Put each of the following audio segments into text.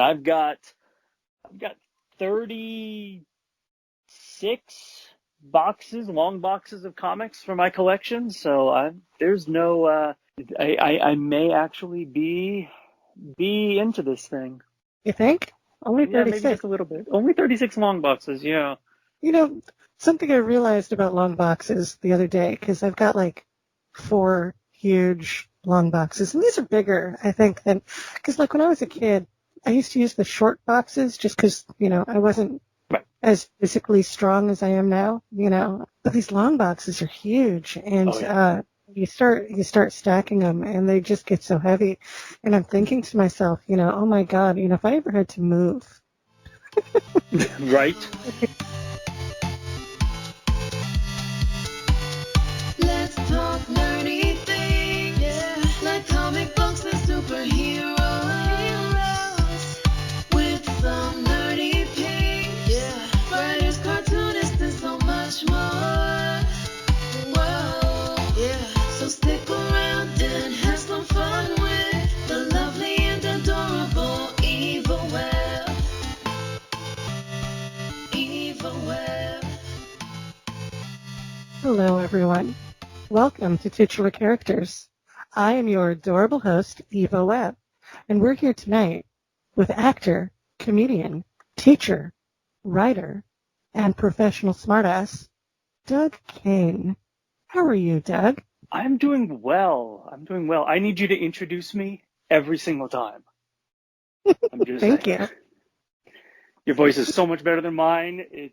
I've got 36 long boxes of comics for my collection. So there's no. I may actually be into this thing. You think? Only 36? Yeah, maybe just a little bit. Only 36 long boxes, yeah. You know, something I realized about long boxes the other day, because I've got like 4 huge long boxes, and these are bigger, I think, than, because like when I was a kid, I used to use the short boxes just because, I wasn't as physically strong as I am now, but these long boxes are huge, and you start stacking them, and they just get so heavy, and I'm thinking to myself, oh my God, if I ever had to move. Right. Let's talk nerdy things, like comic books and superheroes, with some nerdy picks, writers, cartoonists, and so much more. Whoa, so stick around and have some fun with the lovely and adorable Evil Web. Evil Web. Hello, everyone. Welcome to Titular Characters. I am your adorable host, Eva Webb, and we're here tonight with actor, comedian, teacher, writer, and professional smartass, Doug Kayne. How are you, Doug? I'm doing well. I need you to introduce me every single time. I'm just Thank saying. you. Your voice is so much better than mine.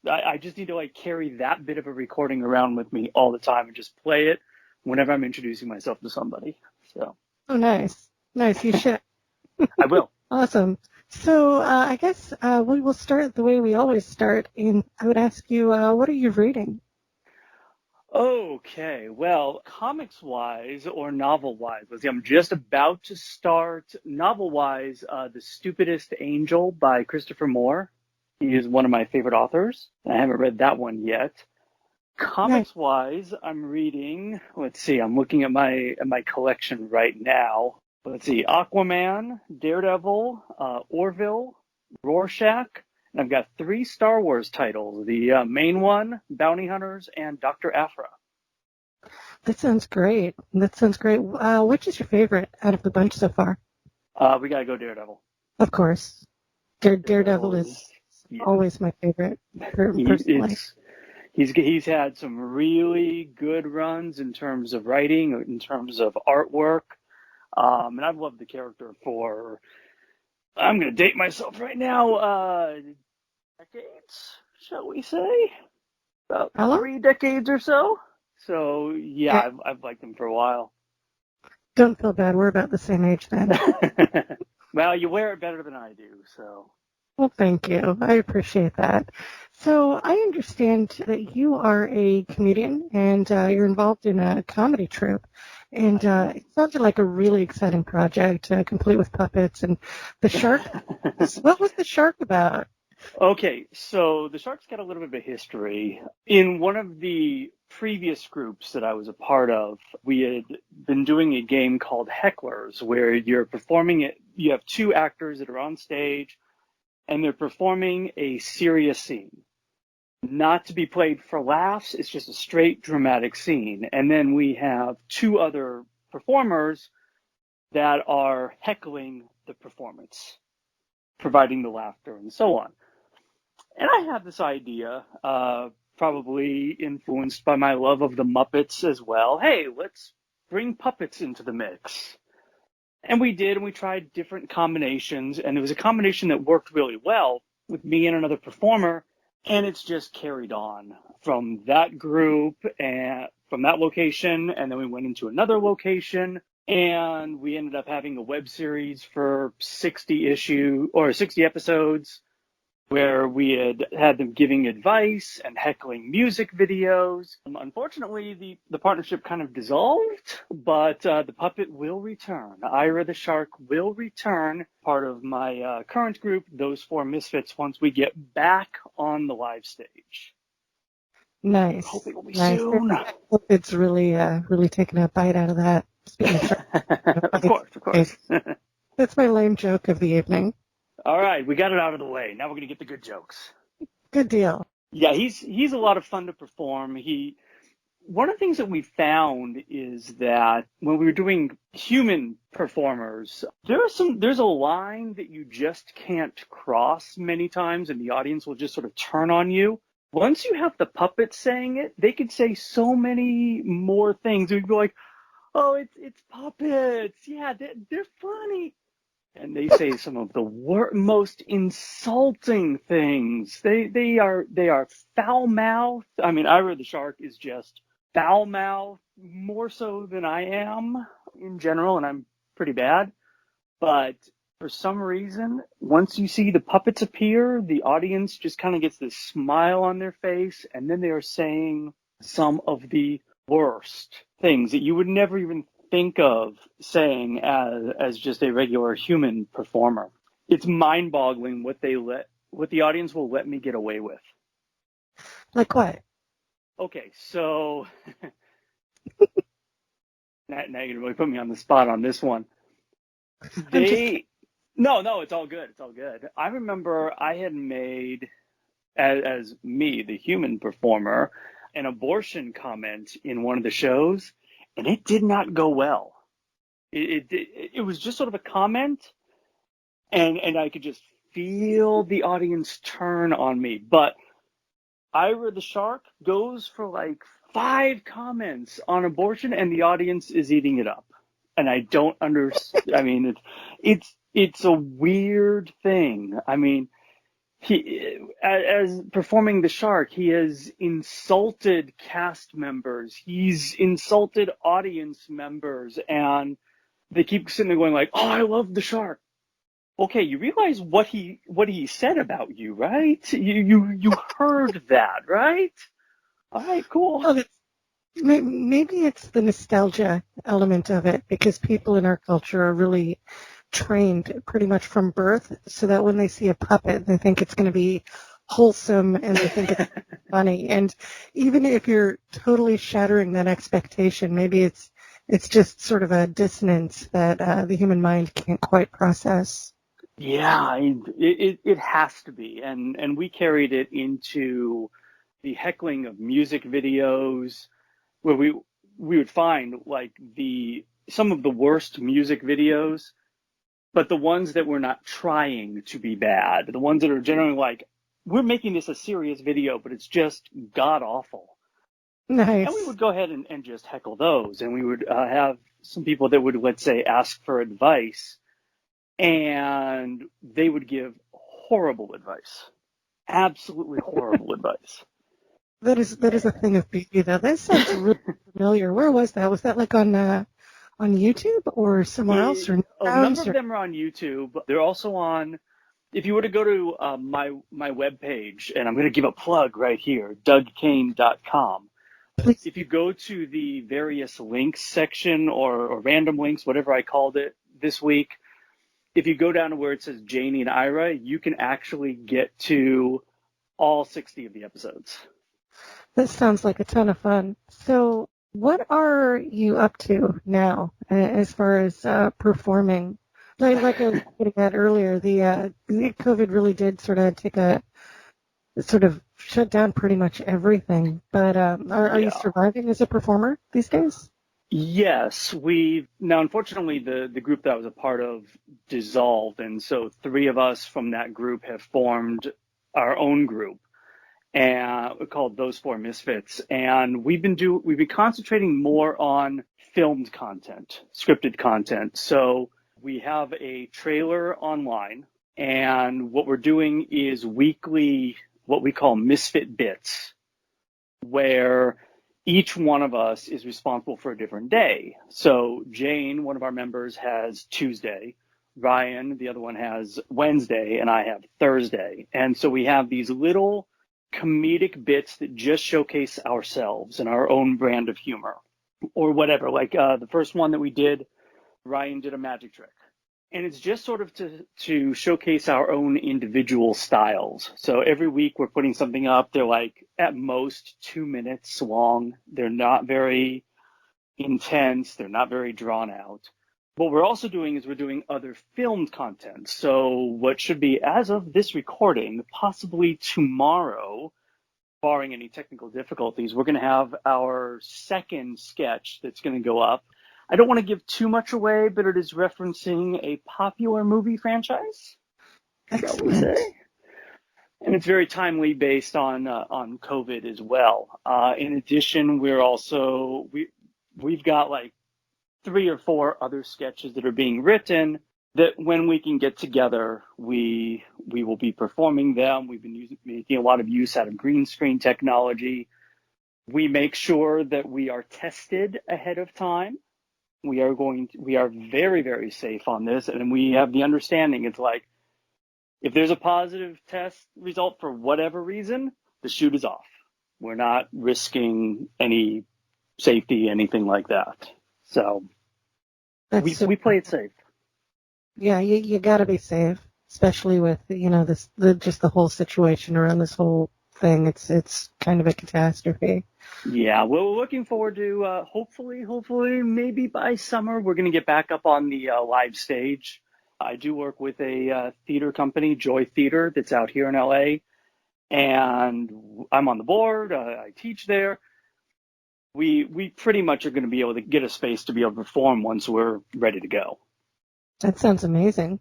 I just need to carry that bit of a recording around with me all the time and just play it whenever I'm introducing myself to somebody. So. Oh, nice. You should. I will. Awesome. So I guess we will start the way we always start, and I would ask you, what are you reading? Okay, well, comics-wise or novel-wise, let's see, I'm just about to start novel-wise, The Stupidest Angel by Christopher Moore. He is one of my favorite authors. I haven't read that one yet. Comics-wise, I'm reading, let's see, I'm looking at my collection right now. Let's see, Aquaman, Daredevil, Orville, Rorschach, and I've got 3 Star Wars titles. The main one, Bounty Hunters, and Dr. Aphra. That sounds great. Which is your favorite out of the bunch so far? We gotta go Daredevil. Of course. Daredevil is always my favorite, personally. He's had some really good runs in terms of writing, in terms of artwork, and I've loved the character for, I'm going to date myself right now, decades, shall we say? About 3 decades or so. So, yeah, I've liked him for a while. Don't feel bad. We're about the same age then. Well, you wear it better than I do, so. Well, thank you. I appreciate that. So I understand that you are a comedian and you're involved in a comedy troupe. And it sounded like a really exciting project, complete with puppets and the shark. What was the shark about? Okay, so the shark's got a little bit of a history. In one of the previous groups that I was a part of, we had been doing a game called Hecklers, where you're performing it. You have 2 actors that are on stage, and they're performing a serious scene. Not to be played for laughs, it's just a straight dramatic scene. And then we have 2 other performers that are heckling the performance, providing the laughter and so on. And I had this idea, probably influenced by my love of the Muppets as well. Hey, let's bring puppets into the mix. And we did, and we tried different combinations, and there was a combination that worked really well with me and another performer, and it's just carried on from that group and from that location, and then we went into another location, and we ended up having a web series for 60 episodes, where we had them giving advice and heckling music videos. Unfortunately, the partnership kind of dissolved, but the puppet will return. Ira the Shark will return, part of my current group, those 4 Misfits, once we get back on the live stage. Nice. Hope it will be soon. I hope it's really taking a bite out of that. Of course. That's my lame joke of the evening. All right, we got it out of the way. Now we're going to get the good jokes. Good deal. Yeah, he's a lot of fun to perform. One of the things that we found is that when we were doing human performers, there's a line that you just can't cross many times, and the audience will just sort of turn on you. Once you have the puppets saying it, they could say so many more things. We'd be like, "Oh, it's puppets. Yeah, they're funny." And they say some of the most insulting things. They are foul mouthed. I mean, Ira the Shark is just foul mouthed more so than I am in general, and I'm pretty bad. But for some reason, once you see the puppets appear, the audience just kind of gets this smile on their face, and then they are saying some of the worst things that you would never even think of saying as just a regular human performer. It's mind-boggling what the audience will let me get away with. Like what? Okay, so now you're gonna really put me on the spot on this one. No, it's all good. It's all good. I remember I had made, as me, the human performer, an abortion comment in one of the shows, and it did not go well. It was just sort of a comment, and I could just feel the audience turn on me. But Ira the Shark goes for like 5 comments on abortion, and the audience is eating it up. And I don't understand. I mean, it's a weird thing. I mean, he, as performing the shark, he has insulted cast members. He's insulted audience members, and they keep sitting there going like, "Oh, I love the shark." Okay, you realize what he said about you, right? You heard that, right? All right, cool. Oh, maybe it's the nostalgia element of it, because people in our culture are really trained pretty much from birth, so that when they see a puppet, they think it's going to be wholesome and they think it's funny. And even if you're totally shattering that expectation, maybe it's just sort of a dissonance that the human mind can't quite process. Yeah, it has to be, and we carried it into the heckling of music videos, where we would find like some of the worst music videos, but the ones that were not trying to be bad, the ones that are generally like, we're making this a serious video, but it's just god awful. Nice. And we would go ahead and just heckle those, and we would have some people that would, let's say, ask for advice, and they would give horrible advice, absolutely horrible advice. That is a thing of beauty, though. That sounds really familiar. Where was that? Was that like on YouTube or somewhere else? Or a number of them are on YouTube. They're also on. If you were to go to my webpage, and I'm going to give a plug right here, DougKayne.com. Please. If you go to the various links section or random links, whatever I called it this week, if you go down to where it says Janie and Ira, you can actually get to all 60 of the episodes. That sounds like a ton of fun. So what are you up to now as far as performing? Like I was getting at earlier, the COVID really did sort of shut down pretty much everything. But are you surviving as a performer these days? Yes, now unfortunately the group that I was a part of dissolved, and so 3 of us from that group have formed our own group, and called Those 4 Misfits, and we've been concentrating more on filmed content, scripted content. So we have a trailer online, and what we're doing is weekly what we call Misfit Bits, where each one of us is responsible for a different day. So Jane, one of our members, has Tuesday. Ryan, the other one, has Wednesday, and I have Thursday. And so we have these little comedic bits that just showcase ourselves and our own brand of humor or whatever. Like the first one that we did, Ryan did a magic trick. And it's just sort of to showcase our own individual styles. So every week we're putting something up. They're like at most 2 minutes long. They're not very intense. They're not very drawn out. What we're also doing is we're doing other filmed content. So what should be, as of this recording, possibly tomorrow, barring any technical difficulties, we're going to have our second sketch that's going to go up. I don't want to give too much away, but it is referencing a popular movie franchise, shall we say. And it's very timely based on COVID as well. In addition, we've got like 3 or 4 other sketches that are being written that when we can get together, we will be performing them. We've been making a lot of use out of green screen technology. We make sure that we are tested ahead of time. We are very, very safe on this, and we have the understanding it's like, if there's a positive test result for whatever reason, the shoot is off. We're not risking any safety, anything like that. So we play it safe. Yeah, you got to be safe, especially with just the whole situation around this whole thing. It's kind of a catastrophe. Yeah, well, we're looking forward to hopefully maybe by summer we're going to get back up on the live stage. I do work with a theater company, Joy Theater, that's out here in LA, and I'm on the board. I teach there. We pretty much are going to be able to get a space to be able to perform once we're ready to go. That sounds amazing.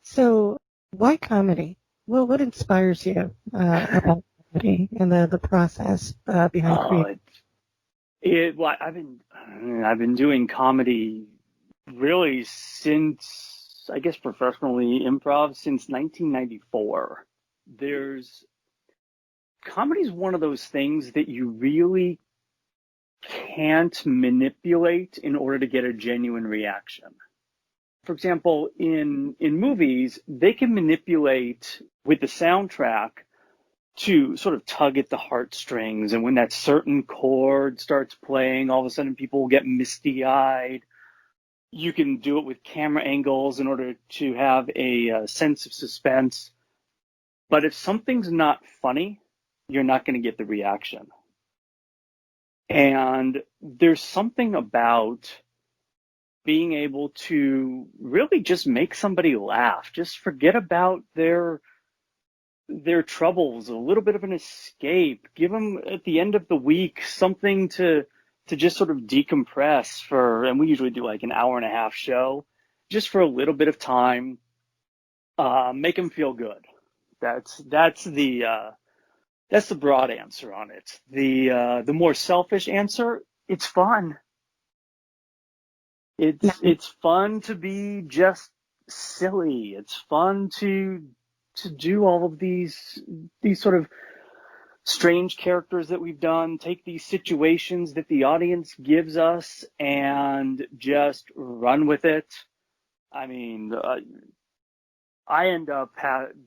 So, why comedy? Well, what inspires you about comedy and the process behind creating? Well, I've been doing comedy really since, I guess, professionally improv since 1994. Comedy's one of those things that you really can't manipulate in order to get a genuine reaction. For example, in movies, they can manipulate with the soundtrack to sort of tug at the heartstrings. And when that certain chord starts playing, all of a sudden people will get misty-eyed. You can do it with camera angles in order to have a sense of suspense. But if something's not funny, you're not going to get the reaction. And there's something about being able to really just make somebody laugh, just forget about their troubles, a little bit of an escape, give them at the end of the week something to just sort of decompress and we usually do like an hour-and-a-half show, just for a little bit of time, make them feel good. That's the broad answer on it. The more selfish answer, it's fun. It's fun to be just silly. It's fun to do all of these sort of strange characters that we've done, take these situations that the audience gives us and just run with it. I mean, I end up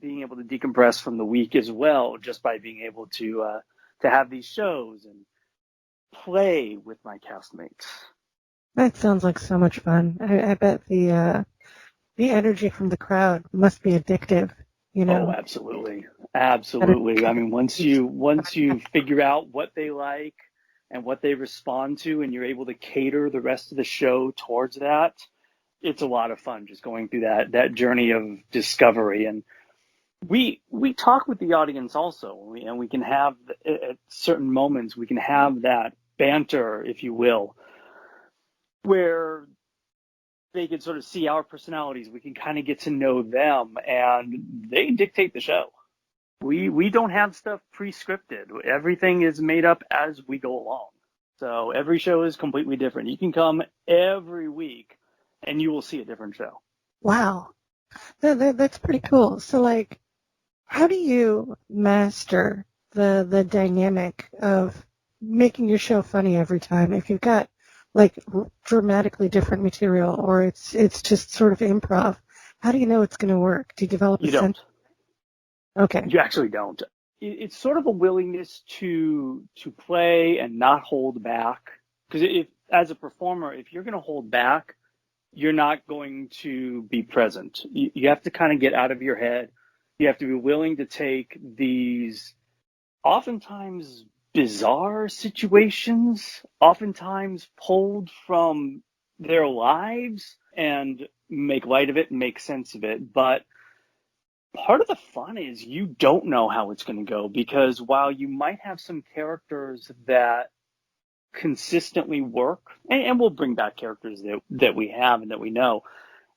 being able to decompress from the week as well, just by being able to have these shows and play with my castmates. That sounds like so much fun. I bet the energy from the crowd must be addictive. Oh, absolutely. Absolutely. I mean, once you figure out what they like and what they respond to, and you're able to cater the rest of the show towards that, it's a lot of fun just going through that journey of discovery. And we talk with the audience also, and we can have, at certain moments, we can have that banter, if you will, where they can sort of see our personalities. We can kind of get to know them, and they dictate the show. We don't have stuff pre-scripted. Everything is made up as we go along. So every show is completely different. You can come every week and you will see a different show. Wow. That's pretty cool. So, like, how do you master the dynamic of making your show funny every time if you've got, like, dramatically different material, or it's just sort of improv? How do you know it's going to work? Do you develop a sense? Okay. You actually don't. It's sort of a willingness to play and not hold back. Because as a performer, if you're going to hold back, you're not going to be present. You have to kind of get out of your head. You have to be willing to take these oftentimes bizarre situations, oftentimes pulled from their lives, and make light of it and make sense of it. But part of the fun is you don't know how it's going to go, because while you might have some characters that consistently work, and we'll bring back characters that we have and that we know,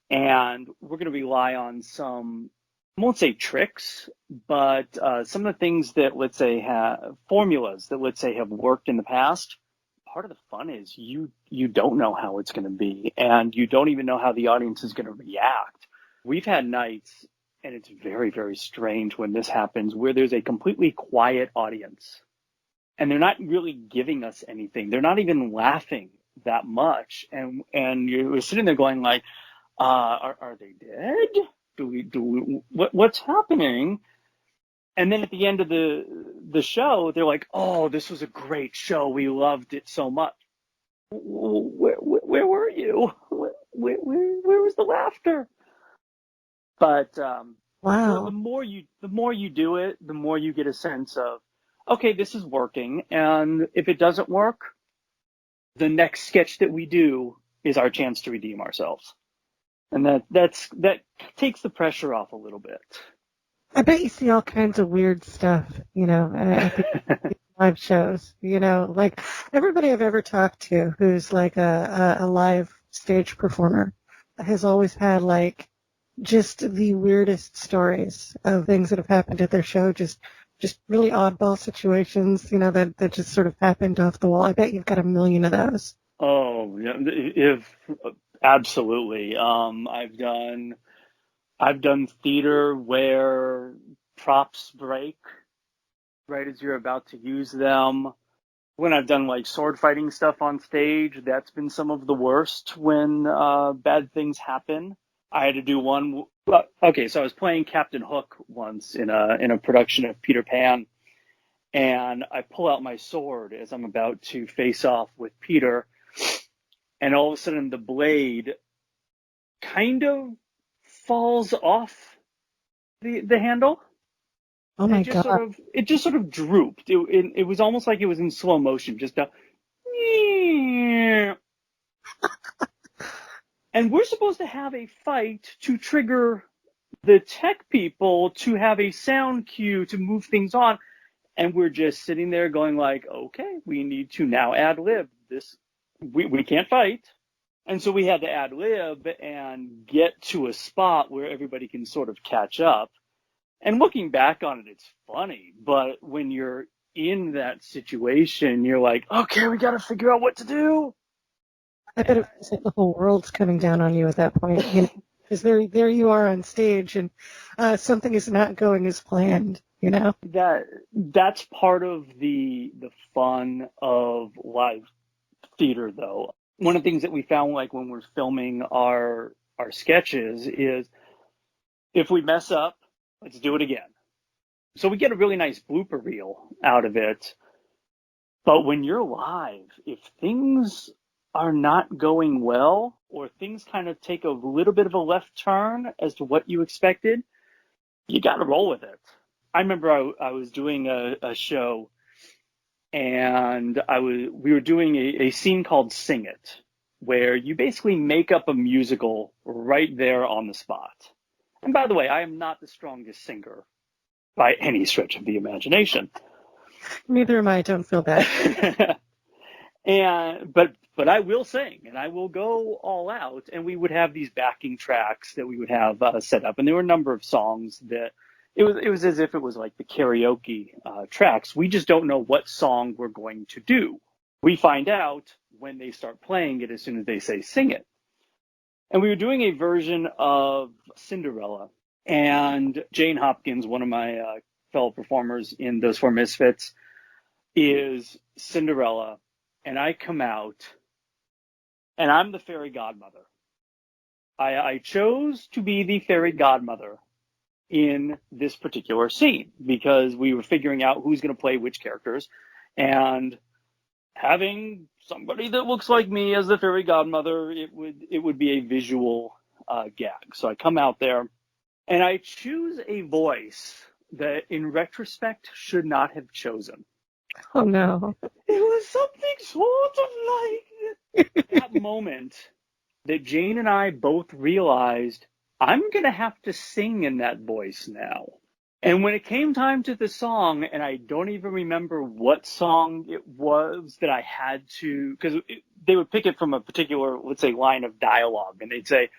and we're going to rely on some, I won't say tricks, but some of the things that, let's say, have formulas that, let's say, have worked in the past. Part of the fun is you don't know how it's going to be, and you don't even know how the audience is going to react. We've had nights, and it's very, very strange when this happens, where there's a completely quiet audience, and they're not really giving us anything. They're not even laughing that much, and you're sitting there going like, are they dead? What's happening? And then at the end of the show, they're like, "Oh, this was a great show. We loved it so much." Where were you? Where was the laughter? But Wow. the more you do it, the more you get a sense of, okay, this is working. And if it doesn't work, the next sketch that we do is our chance to redeem ourselves. And that takes the pressure off a little bit. I bet you see all kinds of weird stuff, at the live shows, like everybody I've ever talked to who's like a live stage performer has always had like just the weirdest stories of things that have happened at their show, just really oddball situations, that just sort of happened off the wall. I bet you've got a million of those. Oh, yeah, absolutely. I've done theater where props break right as you're about to use them. When I've done like sword fighting stuff on stage, that's been some of the worst when bad things happen. I had to do one. Well, okay, so I was playing Captain Hook once in a production of Peter Pan, and I pull out my sword as I'm about to face off with Peter, and all of a sudden the blade kind of falls off the handle. Oh my God. It just sort of drooped. It was almost like it was in slow motion, just a. And we're supposed to have a fight to trigger the tech people to have a sound cue to move things on, and we're just sitting there going like, okay, we need to now ad lib this. We can't fight. And so we had to ad lib and get to a spot where everybody can sort of catch up. And looking back on it, it's funny. But when you're in that situation, you're like, okay, we got to figure out what to do. I bet it feels like the whole world's coming down on you at that point, because there you are on stage, and something is not going as planned, That's part of the fun of live theater, though. One of the things that we found, like when we're filming our sketches, is if we mess up, let's do it again. So we get a really nice blooper reel out of it. But when you're live, if things are not going well, or things kind of take a little bit of a left turn as to what you expected, you got to roll with it. I remember I was doing a show, and we were doing a scene called Sing It, where you basically make up a musical right there on the spot. And by the way, I am not the strongest singer by any stretch of the imagination. Neither am I. Don't feel bad. But I will sing, and I will go all out. And we would have these backing tracks that we would have set up, and there were a number of songs that it was as if it was like the karaoke tracks. We just don't know what song we're going to do. We find out when they start playing it as soon as they say sing it. And we were doing a version of Cinderella, and Jane Hopkins, one of my fellow performers in Those Four Misfits, is Cinderella, and I come out, and I'm the fairy godmother. I chose to be the fairy godmother in this particular scene because we were figuring out who's going to play which characters, and having somebody that looks like me as the fairy godmother, it would be a visual gag. So I come out there, and I choose a voice that, in retrospect, should not have chosen. Oh no! It was something sort of like that moment that Jane and I both realized I'm going to have to sing in that voice now. And when it came time to the song, and I don't even remember what song it was that I had to, because they would pick it from a particular, let's say, line of dialogue, and they'd say,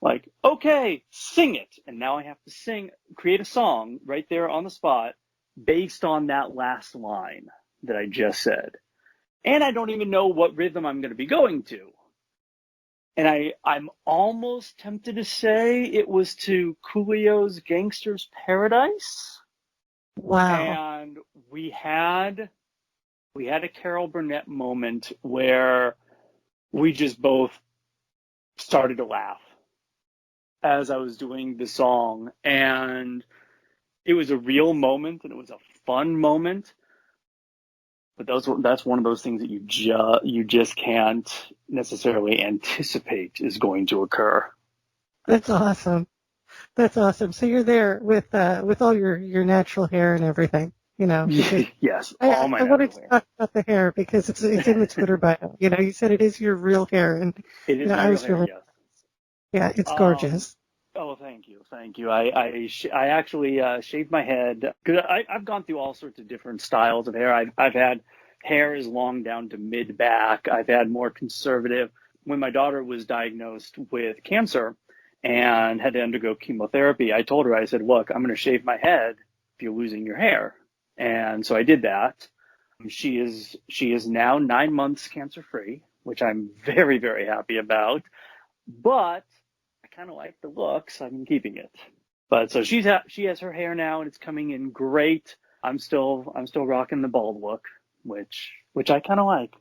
like, okay, sing it. And now I have to create a song right there on the spot based on that last line that I just said. And I don't even know what rhythm I'm going to be going to. And I'm almost tempted to say it was to Coolio's Gangster's Paradise. Wow. And we had a Carol Burnett moment where we just both started to laugh as I was doing the song. And it was a real moment, and it was a fun moment. But that's one of those things that you just can't necessarily anticipate is going to occur. That's awesome. That's awesome. So you're there with all your natural hair and everything, because Yes, I, all I my I wanted natural to hair. talk about the hair because it's in the Twitter bio. You said it is your real hair, and It is my I real was hair, really, yes. yeah, it's Um, gorgeous. oh, thank you, thank you. I actually shaved my head because I've gone through all sorts of different styles of hair. I've had hair as long down to mid back. I've had more conservative. When my daughter was diagnosed with cancer and had to undergo chemotherapy, I told her, I said, look, I'm going to shave my head if you're losing your hair. And so I did that. She is now 9 months cancer free, which I'm very, very happy about. But I kind of like the look, so I'm keeping it. But so she has her hair now, and it's coming in great. I'm still rocking the bald look, which I kind of like.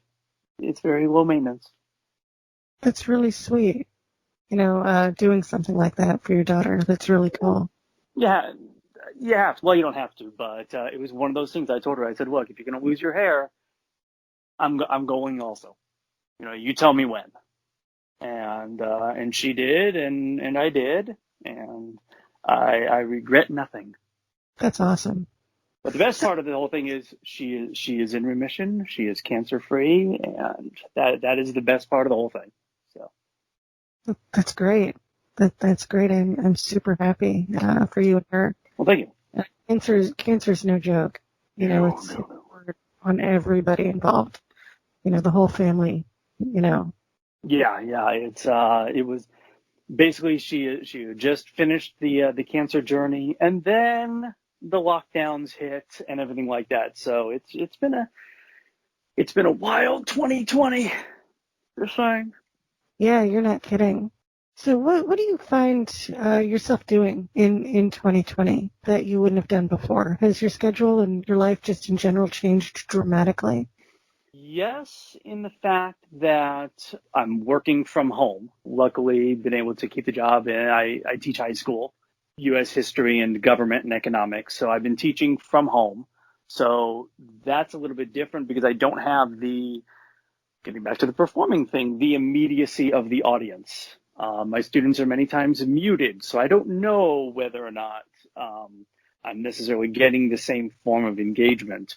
It's very low maintenance. That's really sweet. Doing something like that for your daughter. That's really cool. Yeah, yeah. Well, you don't have to, but it was one of those things. I told her, I said, look, if you're gonna lose your hair, I'm going also. You tell me when. And she did, and I did, and I regret nothing. That's awesome. But the best part of the whole thing is she is in remission. She is cancer free, and that is the best part of the whole thing. So That's great. That's great. I'm super happy for you and her. well, thank you. Cancer's no joke. No, It's no, no. hard on everybody involved. The whole family. Yeah, yeah. It was basically she had just finished the cancer journey, and then the lockdowns hit and everything like that. So it's been a wild 2020. Just saying. Yeah, you're not kidding. So what do you find yourself doing in 2020 that you wouldn't have done before? Has your schedule and your life just in general changed dramatically? Yes, in the fact that I'm working from home. Luckily, been able to keep the job, and I teach high school, U.S. history and government and economics. So I've been teaching from home. So that's a little bit different because I don't have getting back to the performing thing, the immediacy of the audience. My students are many times muted, so I don't know whether or not I'm necessarily getting the same form of engagement.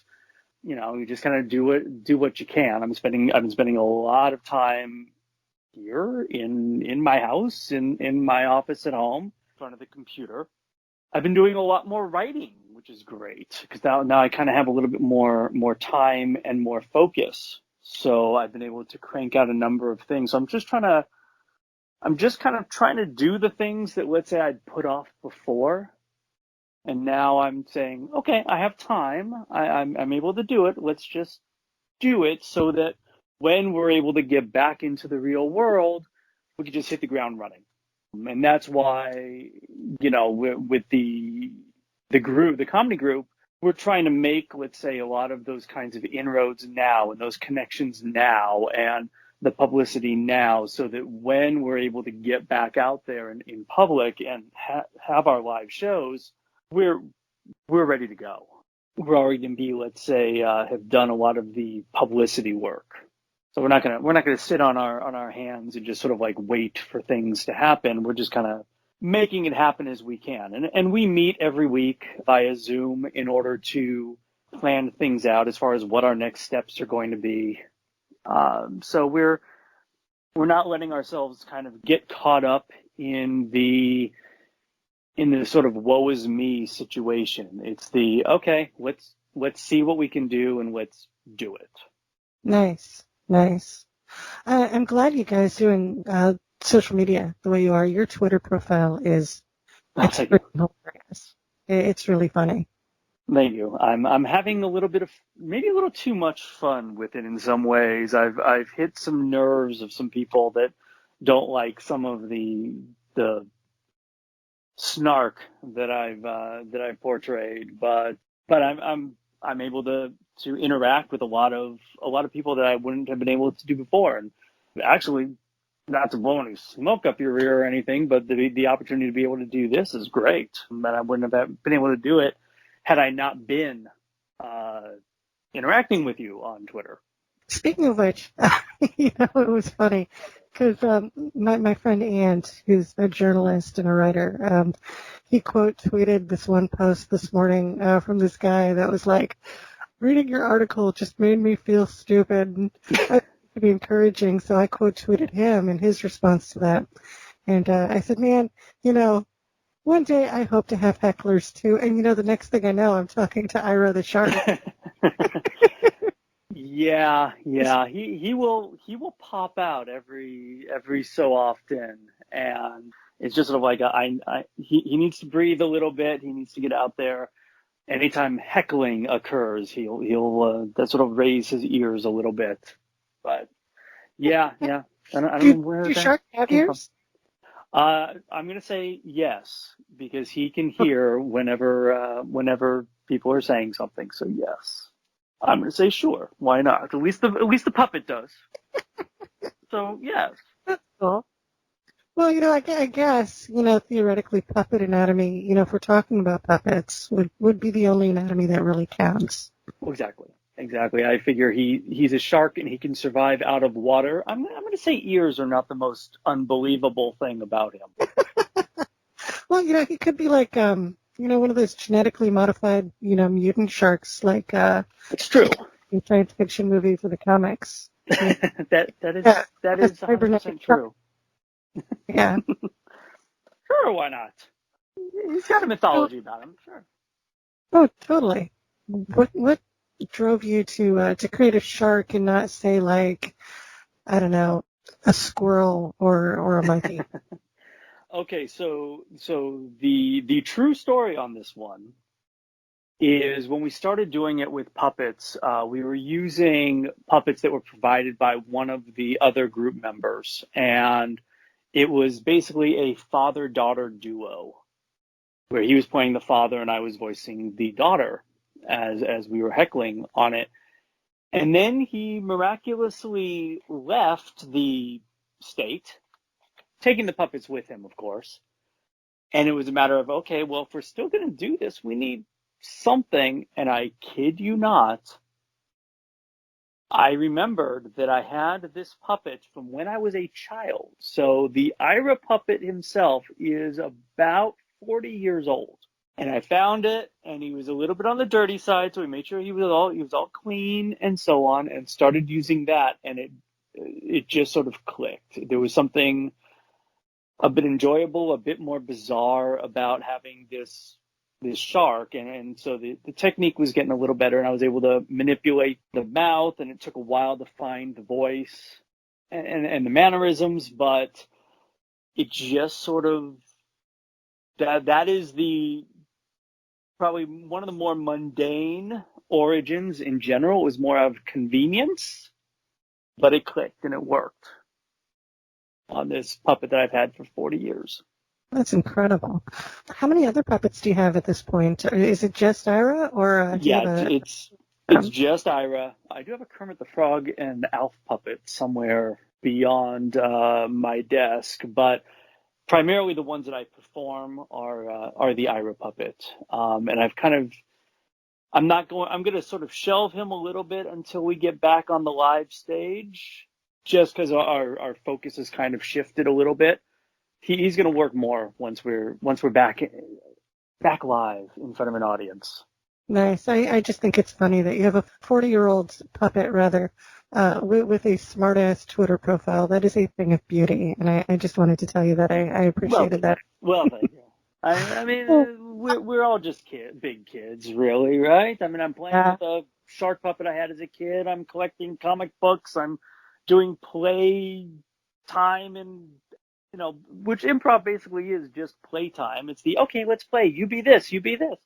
You just kind of do what you can. I've been spending a lot of time here in my house, in my office at home, in front of the computer. I've been doing a lot more writing, which is great because now I kind of have a little bit more time and more focus. So I've been able to crank out a number of things. So I'm just kind of trying to do the things that, let's say, I'd put off before. And now I'm saying, okay, I have time. I'm able to do it. Let's just do it so that when we're able to get back into the real world, we can just hit the ground running. And that's why, with the group, the comedy group, we're trying to make, let's say, a lot of those kinds of inroads now and those connections now and the publicity now so that when we're able to get back out there in public and have our live shows, we're ready to go. We're already going to be, let's say, have done a lot of the publicity work. So we're not gonna sit on our hands and just sort of like wait for things to happen. We're just kind of making it happen as we can. And we meet every week via Zoom in order to plan things out as far as what our next steps are going to be. So we're not letting ourselves kind of get caught up in the sort of woe is me situation. It's the, okay, let's see what we can do and let's do it. Nice, nice. I'm glad you guys doing social media the way you are. Your Twitter profile it's Thank really hilarious. It's really funny. Thank you. I'm having a little bit of, maybe a little too much fun with it in some ways. I've hit some nerves of some people that don't like some of the snark that I've portrayed, but I'm able to interact with a lot of people that I wouldn't have been able to do before. And actually, not to blow any smoke up your rear or anything, but the opportunity to be able to do this is great. And I wouldn't have been able to do it had I not been interacting with you on Twitter. Speaking of which, it was funny because my friend Ant, who's a journalist and a writer, he quote tweeted this one post this morning from this guy that was like, reading your article just made me feel stupid. And I to be encouraging, so I quote tweeted him and his response to that. And I said, man, one day I hope to have hecklers too. And the next thing I know, I'm talking to Ira the shark. Yeah. He will pop out every so often, and it's just sort of like he needs to breathe a little bit. He needs to get out there. Anytime heckling occurs, he'll that sort of raise his ears a little bit. But yeah. I don't know where Do that shark have came from. ears? I'm gonna say yes, because he can hear whenever people are saying something. So yes, I'm gonna say sure. Why not? At least the puppet does. So yes. That's cool. Well, I guess, theoretically puppet anatomy, if we're talking about puppets, would be the only anatomy that really counts. Exactly. I figure he's a shark and he can survive out of water. I'm going to say ears are not the most unbelievable thing about him. Well, he could be like, one of those genetically modified, mutant sharks, like It's true. in science fiction movies or the comics. that is 100% true. Yeah. Sure, why not? He's got a mythology about him. Sure. Oh, totally. What drove you to create a shark and not say like, I don't know, a squirrel or a monkey? Okay, so the true story on this one is when we started doing it with puppets, we were using puppets that were provided by one of the other group members, and it was basically a father-daughter duo where he was playing the father and I was voicing the daughter as we were heckling on it. And then he miraculously left the state, taking the puppets with him, of course. And it was a matter of, okay, well, if we're still going to do this, we need something. And I kid you not, I remembered that I had this puppet from when I was a child. So the Ira puppet himself is about 40 years old. And I found it, and he was a little bit on the dirty side, so we made sure he was all clean and so on, and started using that, and it just sort of clicked. There was something a bit enjoyable, a bit more bizarre about having this shark, and so the technique was getting a little better, and I was able to manipulate the mouth, and it took a while to find the voice and the mannerisms, but it just sort of that is probably one of the more mundane origins in general. It was more out of convenience, but it clicked and it worked on this puppet that I've had for 40 years. That's incredible. How many other puppets do you have at this point? Is it just Ira, or do you have it's just Ira. I do have a Kermit the Frog and Alf puppet somewhere beyond my desk, but primarily the ones that I perform are the Ira puppet. And I'm going to sort of shelve him a little bit until we get back on the live stage, just because our focus has kind of shifted a little bit. He's going to work more once we're back live in front of an audience. Nice. I just think it's funny that you have a 40-year-old puppet, rather, with a smart-ass Twitter profile. That is a thing of beauty, and I just wanted to tell you that I appreciated that. Well, thank you. I mean, Oh, we're all just big kids, really, right? I mean, I'm playing yeah, with a shark puppet I had as a kid. I'm collecting comic books. I'm doing play time, and which improv basically is just play time. It's the okay, let's play. You be this, you be this.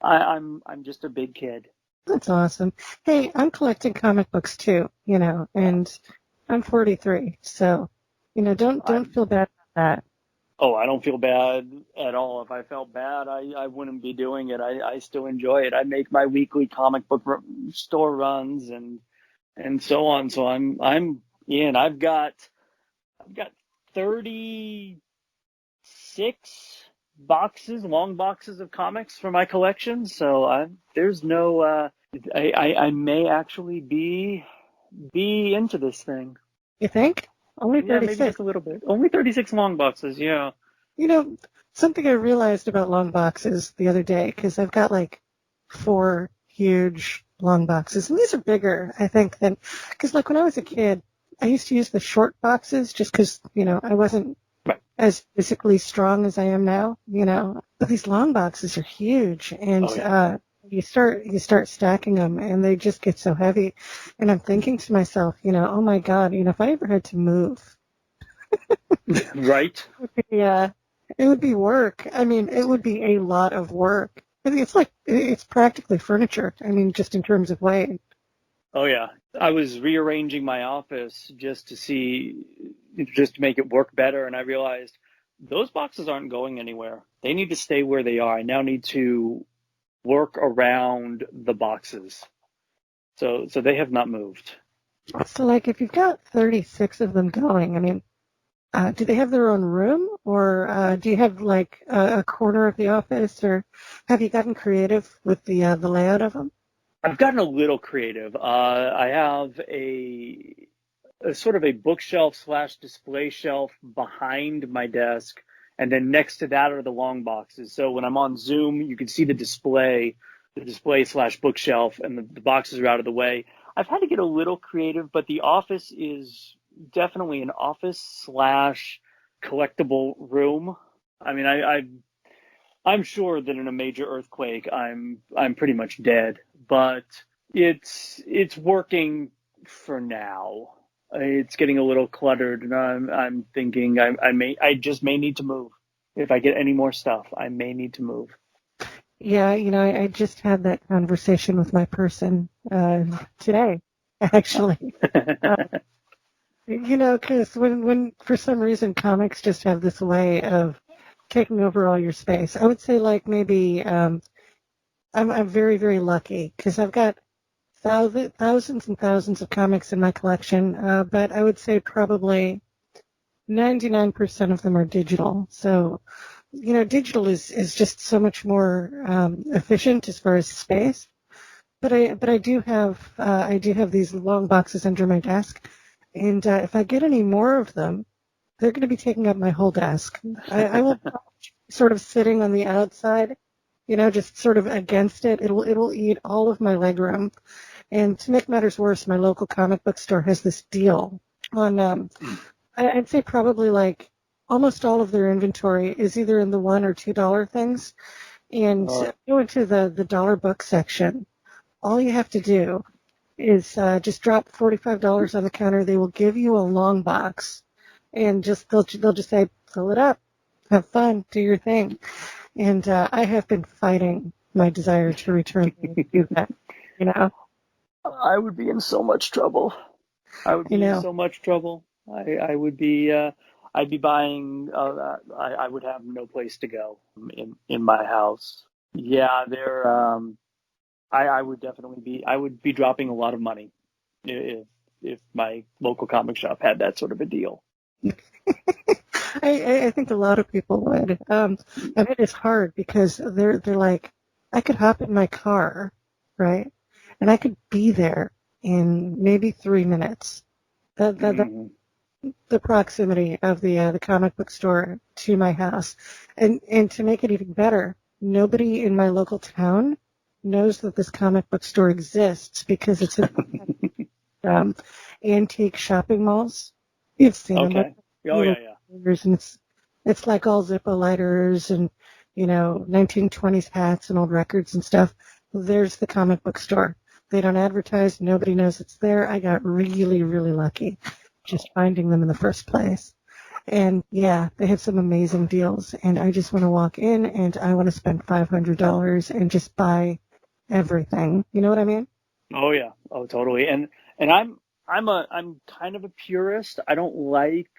I'm just a big kid. that's awesome. Hey, I'm collecting comic books too, and I'm 43, so don't I'm feel bad about that. Oh, I don't feel bad at all. If I felt bad, I wouldn't be doing it. I still enjoy it. I make my weekly comic book store runs and so on. So I'm in. I've got 36 long boxes of comics for my collection. So there's no I may actually be into this thing. You think? Only Yeah, maybe 36. just a little bit. Only 36 long boxes. Yeah. You know, Something I realized about long boxes the other day, because I've got like 4 huge long boxes, and these are bigger, I think, than, because like when I was a kid, I used to use the short boxes just because, I wasn't Right. as physically strong as I am now, But these long boxes are huge, and Oh yeah. you start stacking them, and they just get so heavy. And I'm thinking to myself, oh my God, if I ever had to move, Right. it would be work. I mean, it would be a lot of work. I think it's practically furniture. I mean, just in terms of weight. Oh yeah. I was rearranging my office just to make it work better, and I realized those boxes aren't going anywhere. They need to stay where they are. I now need to work around the boxes. So they have not moved. So, like, if you've got 36 of them going, I mean, do they have their own room, or do you have like a corner of the office, or have you gotten creative with the layout of them? I've gotten a little creative. I have a sort of a bookshelf slash display shelf behind my desk, and then next to that are the long boxes. So when I'm on Zoom, you can see the display slash bookshelf, and the boxes are out of the way. I've had to get a little creative, but the office is definitely an office slash collectible room. I mean, I'm sure that in a major earthquake, I'm pretty much dead, but it's working for now. It's getting a little cluttered, and I'm thinking I just may need to move. If I get any more stuff, I may need to move. Yeah, I just had that conversation with my person today, actually. Uh, because when for some reason comics just have this way of taking over all your space. I would say like maybe I'm very, very lucky because I've got thousands and thousands of comics in my collection, but I would say probably 99% of them are digital. So, digital is just so much more efficient as far as space. But I do have these long boxes under my desk, and if I get any more of them, they're going to be taking up my whole desk. I will sort of sitting on the outside, just sort of against it. It'll eat all of my leg room. And to make matters worse, my local comic book store has this deal on, I'd say probably like almost all of their inventory is either in the $1 or $2 things. And go into the dollar book section. All you have to do is just drop $45 on the counter. They will give you a long box, and they'll just say, fill it up, have fun, do your thing. And I have been fighting my desire to return to do that. You know, I would be in so much trouble. I would you be in know. so much trouble. I would be. I'd be buying. I would have no place to go in my house. Yeah, there. I would definitely be. I would be dropping a lot of money if my local comic shop had that sort of a deal. I think a lot of people would. And it is hard because they're like, I could hop in my car, right? And I could be there in maybe 3 minutes. Mhm. The proximity of the comic book store to my house. And to make it even better, nobody in my local town knows that this comic book store exists because it's antique shopping malls. You've seen them. Okay. Oh, yeah, yeah. And it's like all Zippo lighters and, 1920s hats and old records and stuff. There's the comic book store. They don't advertise. Nobody knows it's there. I got really, really lucky just finding them in the first place. And yeah, they have some amazing deals. And I just want to walk in and I want to spend $500 and just buy everything. You know what I mean? Oh, yeah. Oh, totally. And I'm kind of a purist. I don't like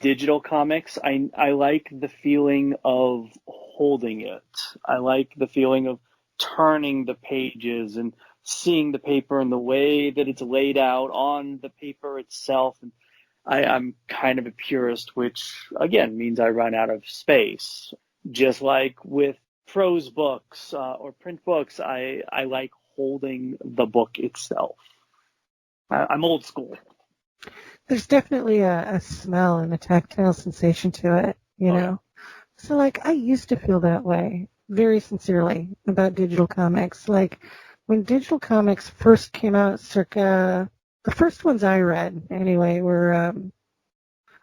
digital comics. I like the feeling of holding it. I like the feeling of turning the pages and seeing the paper and the way that it's laid out on the paper itself. And I'm kind of a purist, which again means I run out of space. Just like with prose books or print books, I like holding the book itself. I'm old school. There's definitely a smell and a tactile sensation to it, you know? So, like, I used to feel that way, very sincerely, about digital comics. Like, when digital comics first came out, the first ones I read, anyway, were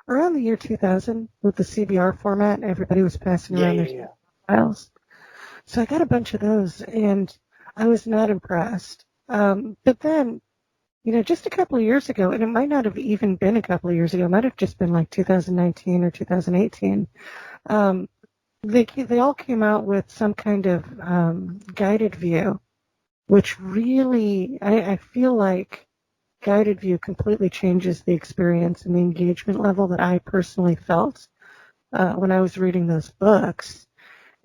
around the year 2000 with the CBR format. Everybody was passing around their files. So I got a bunch of those, and I was not impressed. But then, just a couple of years ago, and it might not have even been a couple of years ago, it might have just been like 2019 or 2018, they all came out with some kind of guided view, which really, I feel like guided view completely changes the experience and the engagement level that I personally felt when I was reading those books.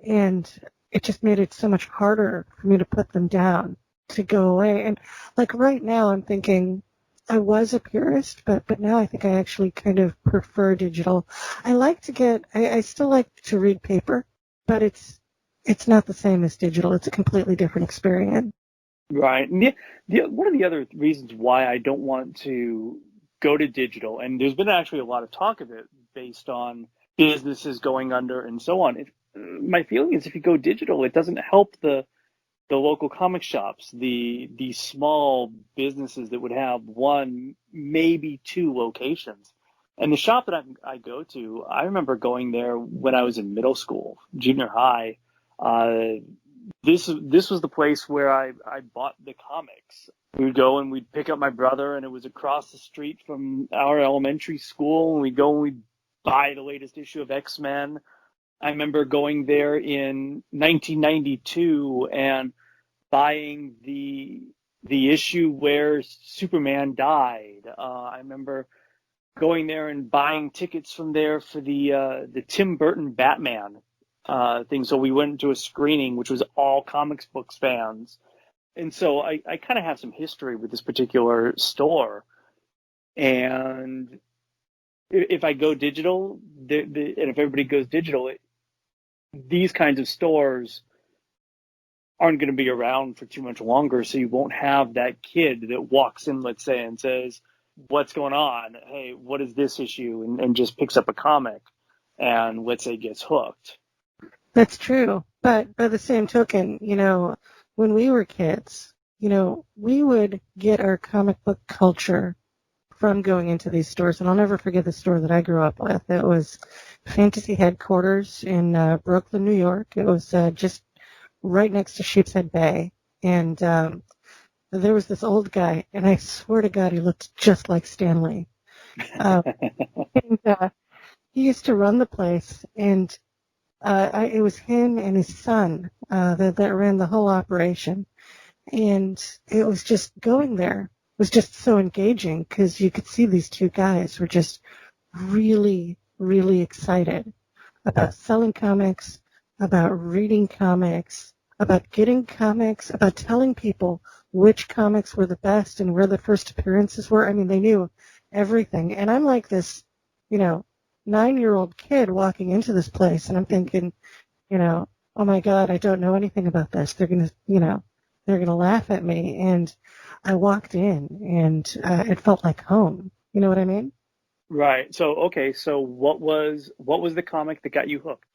And it just made it so much harder for me to put them down, to go away. And like right now I'm thinking I was a purist, but now I think I actually kind of prefer digital. I still like to read paper, but it's not the same as digital. It's a completely different experience. Right. And one of the other reasons why I don't want to go to digital, and there's been actually a lot of talk of it based on businesses going under and so on. My feeling is if you go digital, it doesn't help the local comic shops, the small businesses that would have one, maybe two locations. And the shop that I go to, I remember going there when I was in middle school, junior high. This was the place where I bought the comics. We would go and we'd pick up my brother, and it was across the street from our elementary school. And we'd go and we'd buy the latest issue of X-Men. I remember going there in 1992 and buying the issue where Superman died. I remember going there and buying tickets from there for the Tim Burton Batman thing. So we went to a screening, which was all comics books fans. And so I kind of have some history with this particular store. And if I go digital, and if everybody goes digital, these kinds of stores aren't going to be around for too much longer. So you won't have that kid that walks in, let's say, and says, what's going on? Hey, what is this issue? And just picks up a comic and, let's say, gets hooked. That's true. But by the same token, when we were kids, we would get our comic book culture from going into these stores. And I'll never forget the store that I grew up with. It was Fantasy Headquarters in Brooklyn, New York. It was just right next to Sheepshead Bay. And there was this old guy, and I swear to God, he looked just like Stanley. And he used to run the place, and it was him and his son that ran the whole operation. And it was just going there was just so engaging because you could see these two guys were just really, really excited about selling comics, about reading comics, about getting comics, about telling people which comics were the best and where the first appearances were. I mean, they knew everything. And I'm like this, 9-year-old kid walking into this place, and I'm thinking, oh my God, I don't know anything about this. They're going to, they're going to laugh at me. And I walked in, and it felt like home. You know what I mean? Right. So, okay. So what was the comic that got you hooked?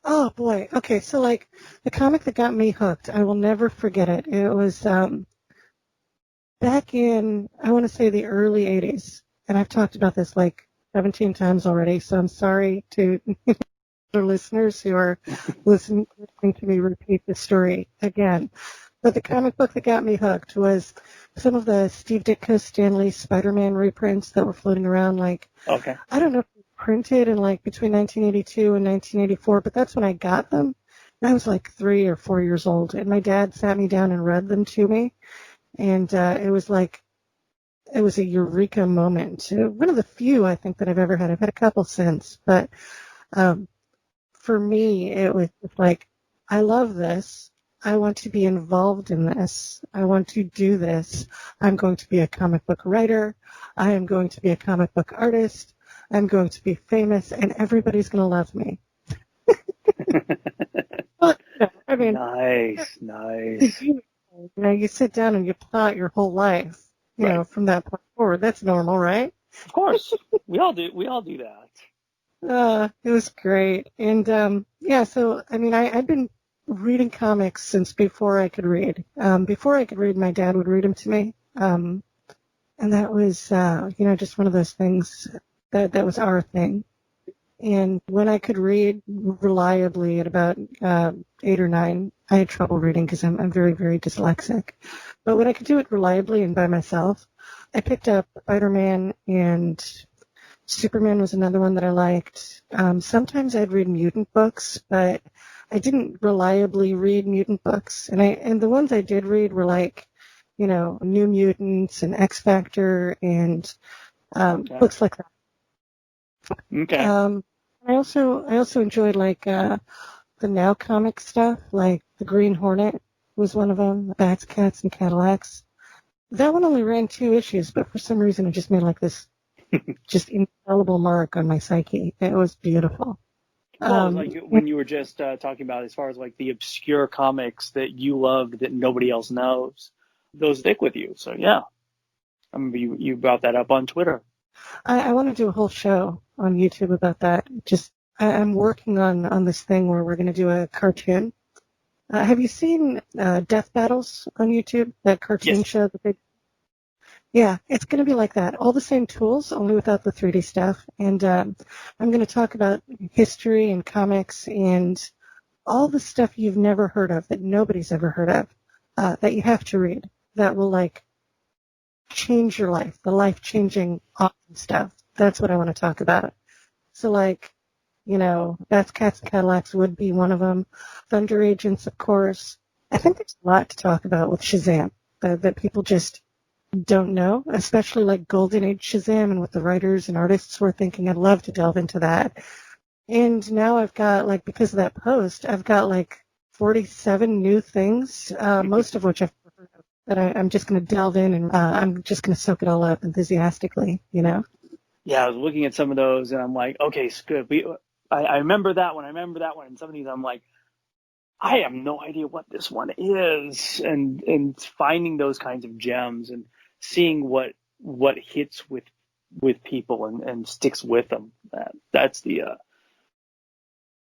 Oh boy. Okay. So like the comic that got me hooked, I will never forget it. It was back in, I want to say the early 80s, and I've talked about this like 17 times already, so I'm sorry to the listeners who are listening to me repeat the story again. But the comic book that got me hooked was some of the Steve Ditko Stan Lee Spider-Man reprints that were floating around, like, Okay. I don't know if they were printed in like between 1982 and 1984, but that's when I got them. I was like 3 or 4 years old, and my dad sat me down and read them to me. And it was like, it was a eureka moment. One of the few I think that I've ever had. I've had a couple since, but um, for me, it was just like, I love this. I want to be involved in this. I want to do this. I'm going to be a comic book writer. I am going to be a comic book artist. I'm going to be famous, and everybody's going to love me. But, I mean, Nice. you sit down and you plot your whole life, Right. from that point forward. That's normal, right? Of course. We all do that. It was great. And yeah, so I mean, I've been reading comics since before I could read. Before I could read, my dad would read them to me. And that was, just one of those things that was our thing. And when I could read reliably at about 8 or 9, I had trouble reading because I'm very, very dyslexic. But when I could do it reliably and by myself, I picked up Spider-Man, and Superman was another one that I liked. Sometimes I'd read mutant books, but I didn't reliably read mutant books. And the ones I did read were like, New Mutants and X Factor and Okay. books like that. Okay. I also enjoyed like the Now comic stuff, like the Green Hornet was one of them, the Bats, Cats, and Cadillacs. That one only ran 2 issues, but for some reason it just made like this just indelible mark on my psyche. It was beautiful. Well, it's like when you were just talking about as far as like the obscure comics that you loved that nobody else knows, those stick with you. So yeah, I remember you brought that up on Twitter. I want to do a whole show on YouTube about that. I'm working on this thing where we're going to do a cartoon. Have you seen Death Battles on YouTube? That cartoon Yes. show that they. Yeah, it's going to be like that. All the same tools, only without the 3D stuff. And I'm going to talk about history and comics and all the stuff you've never heard of, that nobody's ever heard of, that you have to read, that will like change your life, the life-changing awesome stuff. That's what I want to talk about. So like, Bats, Cats, and Cadillacs would be one of them. Thunder Agents, of course. I think there's a lot to talk about with Shazam that people just don't know, especially like Golden Age Shazam and what the writers and artists were thinking. I'd love to delve into that. And now I've got, like, because of that post, I've got like 47 new things, most of which I've heard of, that I'm just going to delve in, and I'm just going to soak it all up enthusiastically, Yeah, I was looking at some of those and I'm like, okay, it's good. I remember that one. I remember that one. And some of these I'm like, I have no idea what this one is, and finding those kinds of gems and seeing what hits with people and sticks with them. That's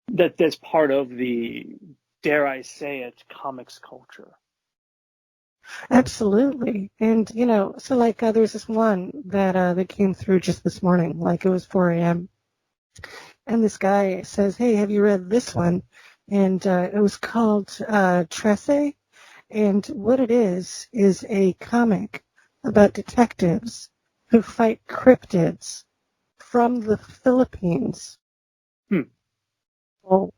that's part of the, dare I say it, comics culture. Absolutely. And, so like there's this one that came through just this morning, like it was 4 a.m. And this guy says, hey, have you read this one? And it was called Tresse. And what it is a comic about detectives who fight cryptids from the Philippines. Hmm. Well,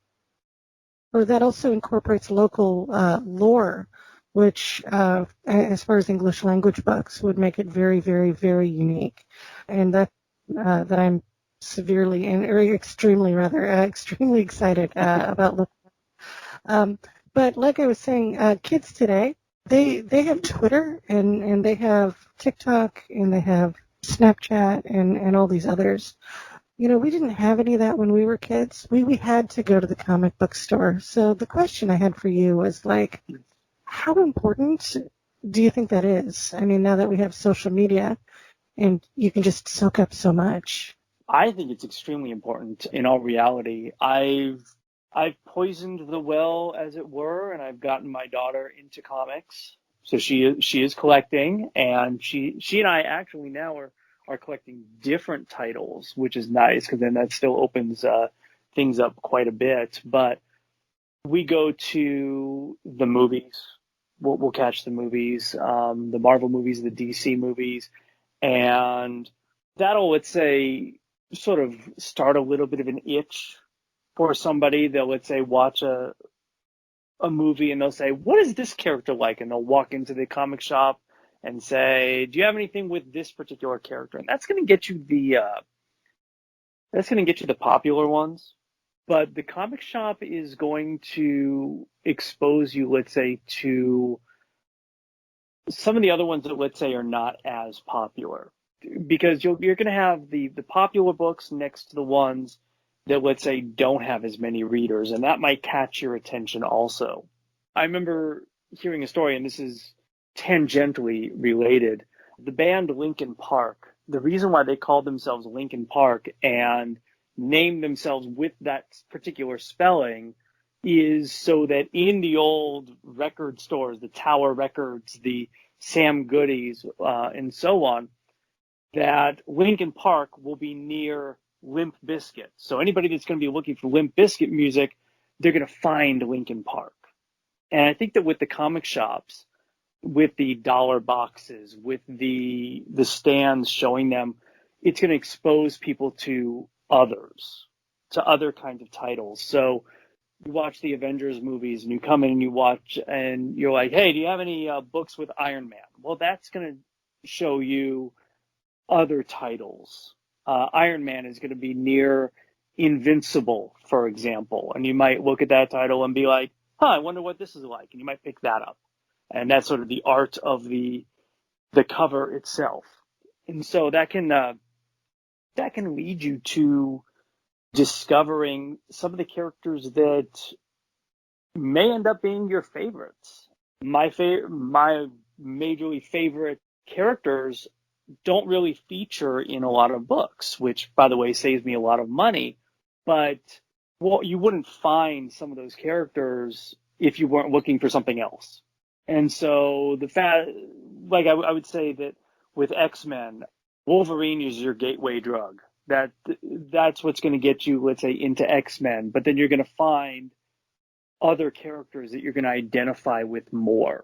or that also incorporates local lore, which, as far as English language books, would make it very, very, very unique. And that I'm severely and or extremely rather extremely excited about looking. Um, but like I was saying, kids today, they have Twitter and they have TikTok and they have Snapchat and all these others. We didn't have any of that when we were kids. We had to go to the comic book store. So the question I had for you was like, how important do you think that is? I mean, now that we have social media and you can just soak up so much. I think it's extremely important in all reality. I've poisoned the well, as it were, and I've gotten my daughter into comics. So she is collecting, and she and I actually now are collecting different titles, which is nice because then that still opens things up quite a bit. But we go to the movies. We'll catch the movies, the Marvel movies, the DC movies, and that'll, let's say, sort of start a little bit of an itch for somebody. They'll, let's say, watch a movie and they'll say, what is this character like? And they'll walk into the comic shop and say, do you have anything with this particular character? And that's going to get you the popular ones. But the comic shop is going to expose you, let's say, to some of the other ones that, let's say, are not as popular. Because you're going to have the popular books next to the ones that, let's say, don't have as many readers, and that might catch your attention also. I remember hearing a story, and this is tangentially related. The band Linkin Park, the reason why they called themselves Linkin Park and named themselves with that particular spelling is so that in the old record stores, the Tower Records, the Sam Goody's, and so on, that Linkin Park will be near Limp Bizkit. So anybody that's going to be looking for Limp Bizkit music, they're going to find Linkin Park. And I think that with the comic shops, with the dollar boxes, with the stands showing them, it's going to expose people to others, to other kinds of titles. So you watch the Avengers movies and you come in and you watch and you're like, hey, do you have any books with Iron Man? Well, that's going to show you other titles. Iron Man is going to be near Invincible, for example. And you might look at that title and be like, I wonder what this is like. And you might pick that up. And that's sort of the art of the cover itself. And so that can lead you to discovering some of the characters that may end up being your favorites. My majorly favorite characters don't really feature in a lot of books, which, by the way, saves me a lot of money. But you wouldn't find some of those characters if you weren't looking for something else. And so I would say that with X-Men, Wolverine is your gateway drug. That's what's going to get you, let's say, into X-Men. But then you're going to find other characters that you're going to identify with more.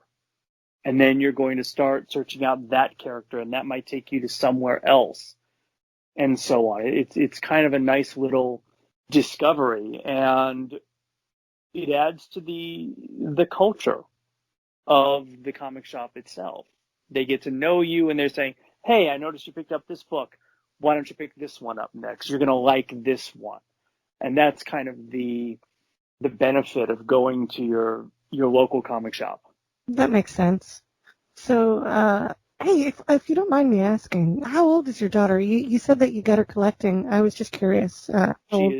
And then you're going to start searching out that character, and that might take you to somewhere else, and so on. It's kind of a nice little discovery, and it adds to the culture of the comic shop itself. They get to know you, and they're saying, hey, I noticed you picked up this book. Why don't you pick this one up next? You're going to like this one. And that's kind of the benefit of going to your local comic shop. That makes sense. So, hey, if you don't mind me asking, how old is your daughter? You said that you got her collecting. I was just curious.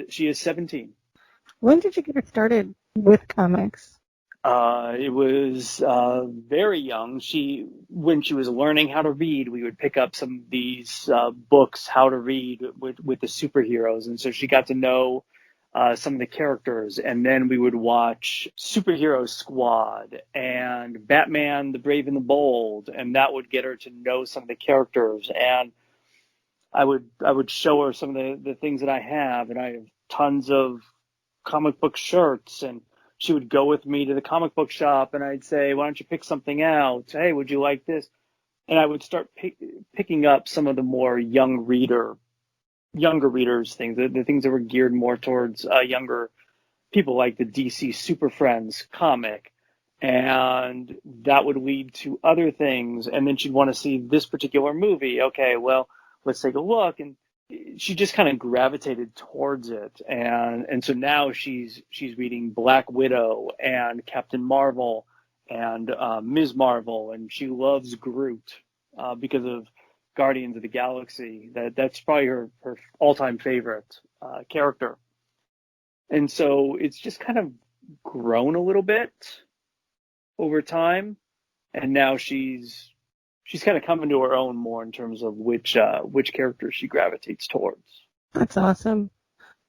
She is 17. When did you get her started with comics? It was very young. When she was learning how to read, we would pick up some of these books, how to read with the superheroes. And so she got to know some of the characters, and then we would watch Superhero Squad and Batman the Brave and the Bold, and that would get her to know some of the characters. And I would show her some of the things that I have, and I have tons of comic book shirts, and she would go with me to the comic book shop, and I'd say, why don't you pick something out? Hey, would you like this? And I would start picking up some of the more younger readers things, the things that were geared more towards younger people, like the DC Super Friends comic. And that would lead to other things. And then she'd want to see this particular movie. Okay, well, let's take a look. And she just kind of gravitated towards it. And so now she's reading Black Widow and Captain Marvel and Ms. Marvel. And she loves Groot because of Guardians of the Galaxy. That's probably her all-time favorite character. And so it's just kind of grown a little bit over time, and now she's kind of coming to her own more in terms of which character she gravitates towards. That's awesome.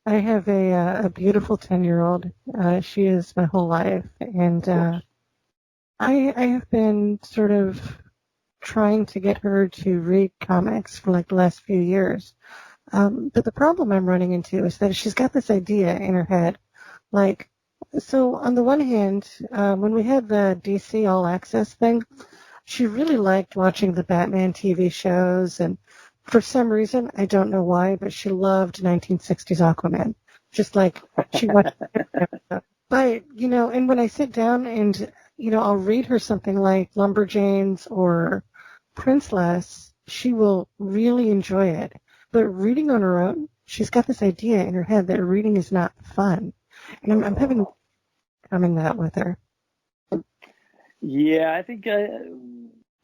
I have a beautiful 10-year-old. She is my whole life, and I have been sort of trying to get her to read comics for like the last few years. But the problem I'm running into is that she's got this idea in her head. Like, so on the one hand, when we had the DC All Access thing, she really liked watching the Batman TV shows, and for some reason, I don't know why, but she loved 1960s Aquaman. Just like she watched every episode. But, and when I sit down and, I'll read her something like Lumberjanes or Princeless, she will really enjoy it. But reading on her own, she's got this idea in her head that reading is not fun. And I'm having coming that with her. Yeah, I think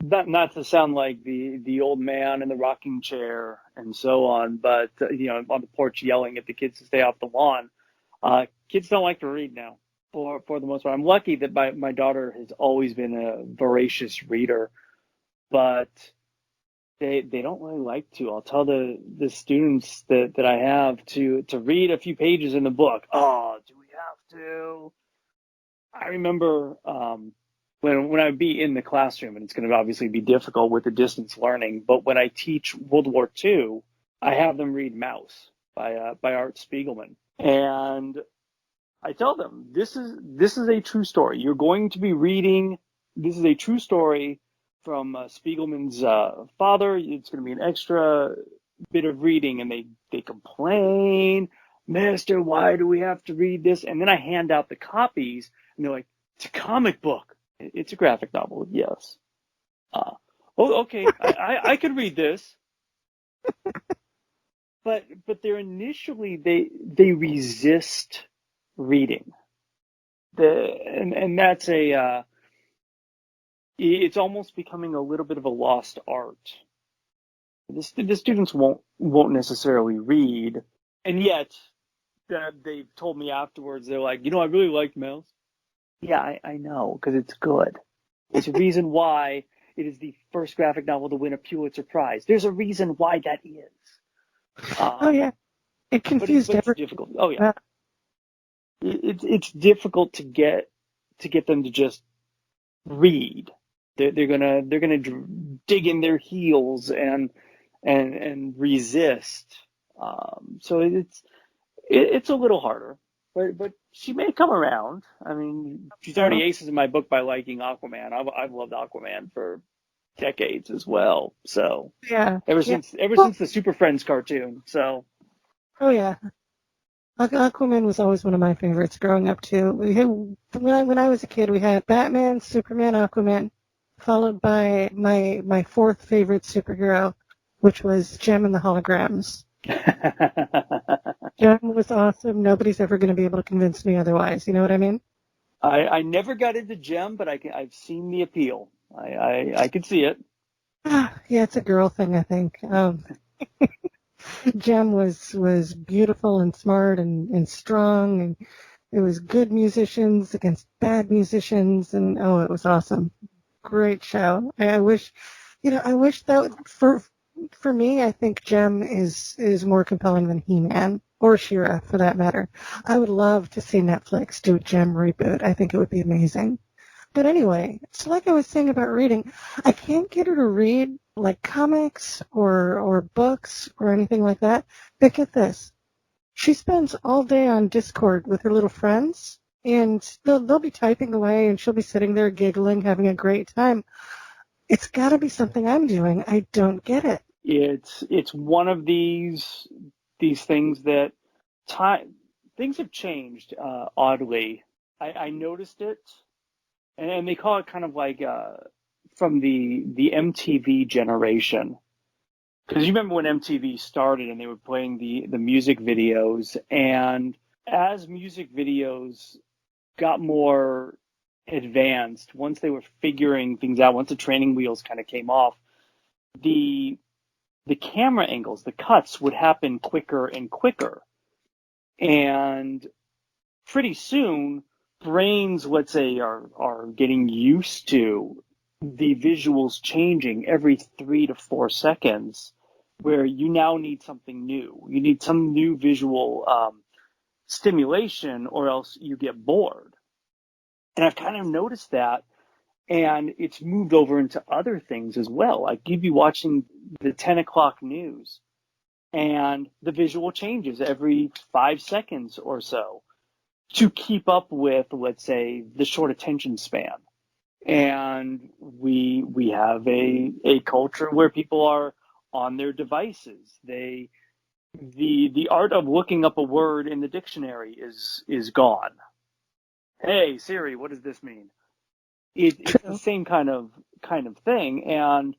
not to sound like the old man in the rocking chair and so on, but on the porch yelling at the kids to stay off the lawn. Kids don't like to read now, for the most part. I'm lucky that my daughter has always been a voracious reader, but they don't really like to. I'll tell the students that I have to read a few pages in the book. Oh, do we have to? I remember when I would be in the classroom, and it's going to obviously be difficult with the distance learning, but when I teach World War II, I have them read Mouse by Art Spiegelman, and I tell them this is a true story. You're going to be reading. This is a true story from Spiegelman's father. It's going to be an extra bit of reading, and they complain, Mister, why do we have to read this? And then I hand out the copies, and they're like, it's a comic book. It's a graphic novel, yes. Oh, okay, I could read this. But they're initially they resist reading. And that's it's almost becoming a little bit of a lost art. The students won't necessarily read, and yet they've told me afterwards, they're like, I really liked Mouse. Yeah, I know, because it's good. There's a reason why it is the first graphic novel to win a Pulitzer Prize. There's a reason why that is. Oh yeah, it confused but it's everyone. difficult. Oh yeah, it's difficult to get them to just read. They're gonna dig in their heels and resist. So it's a little harder. But she may come around. I mean, she's already aces in my book by liking Aquaman. I've loved Aquaman for decades as well. So Yeah. ever Yeah. since the Super Friends cartoon. So Oh yeah. Aquaman was always one of my favorites growing up too. When I was a kid, we had Batman, Superman, Aquaman, followed by my fourth favorite superhero, which was Jem and the Holograms. Jem was awesome. Nobody's ever going to be able to convince me otherwise. You know what I mean? I never got into Gem, but I've seen the appeal. I could see it. Yeah, it's a girl thing, I think. Jem was beautiful and smart and strong, and it was good musicians against bad musicians, and oh, it was awesome. Great show. I wish, I wish that for me, I think Jem is more compelling than He-Man or She-Ra for that matter. I would love to see Netflix do a Jem reboot. I think it would be amazing. But anyway, so like I was saying about reading, I can't get her to read like comics or books or anything like that. But get this. She spends all day on Discord with her little friends, and they'll be typing away, and she'll be sitting there giggling, having a great time. It's got to be something I'm doing. I don't get it. It's one of these things that things have changed oddly. I noticed it, and they call it kind of like from the MTV generation. Because you remember when MTV started and they were playing the music videos, and as music videos got more advanced, once they were figuring things out, once the training wheels kind of came off, the camera angles, the cuts would happen quicker and quicker. And pretty soon, brains, let's say, are getting used to the visuals changing every 3 to 4 seconds, where you now need something new. You need some new visual stimulation, or else you get bored. And I've kind of noticed that And it's moved over into other things as well. Like you'd be watching the 10 o'clock news and the visual changes every 5 seconds or so to keep up with, let's say, the short attention span. And we have a culture where people are on their devices. The art of looking up a word in the dictionary is gone. Hey Siri, what does this mean? It's the same kind of thing. And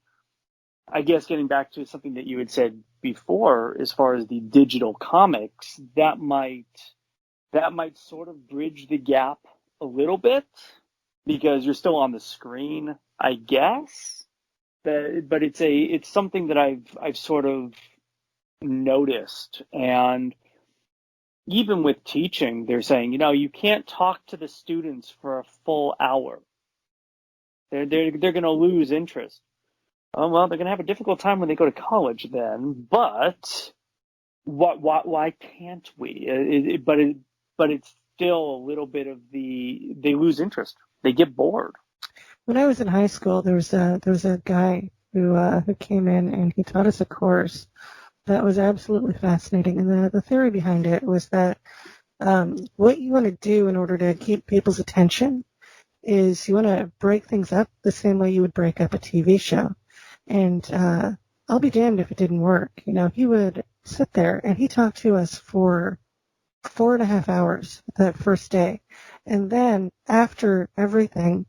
I guess getting back to something that you had said before, as far as the digital comics, that might sort of bridge the gap a little bit because you're still on the screen, I guess. But it's something that I've sort of noticed. And even with teaching, they're saying, you can't talk to the students for a full hour. They're going to lose interest. Oh, well, they're going to have a difficult time when they go to college then. But why can't we? But it's still a little bit of they lose interest. They get bored. When I was in high school, there was a guy who came in and he taught us a course that was absolutely fascinating. And the theory behind it was that what you want to do in order to keep people's attention is you want to break things up the same way you would break up a TV show. And I'll be damned if it didn't work. He would sit there and he talked to us for 4.5 hours that first day. And then after everything,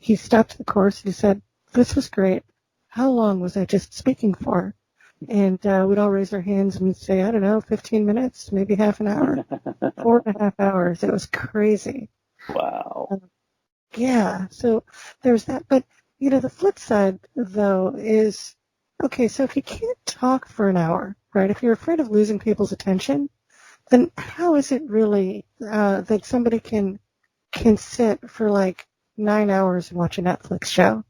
he stopped the course and he said, "This was great. How long was I just speaking for?" And we'd all raise our hands and we'd say, I don't know, 15 minutes, maybe half an hour, 4.5 hours. It was crazy. Wow. Yeah, so there's that. But, the flip side, though, is, okay, so if you can't talk for an hour, right, if you're afraid of losing people's attention, then how is it really that somebody can sit for like 9 hours and watch a Netflix show?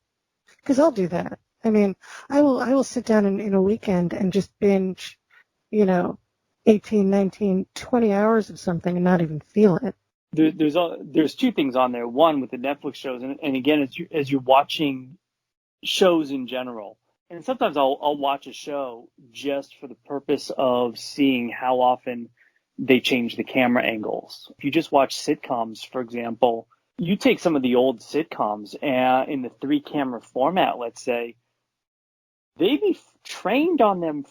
Because I'll do that. I mean, I will sit down in a weekend and just binge, 18, 19, 20 hours of something and not even feel it. There's two things on there. One, with the Netflix shows, and again, as you're watching shows in general, and sometimes I'll watch a show just for the purpose of seeing how often they change the camera angles. If you just watch sitcoms, for example, you take some of the old sitcoms and in the 3-camera format, let's say, they'd be trained on them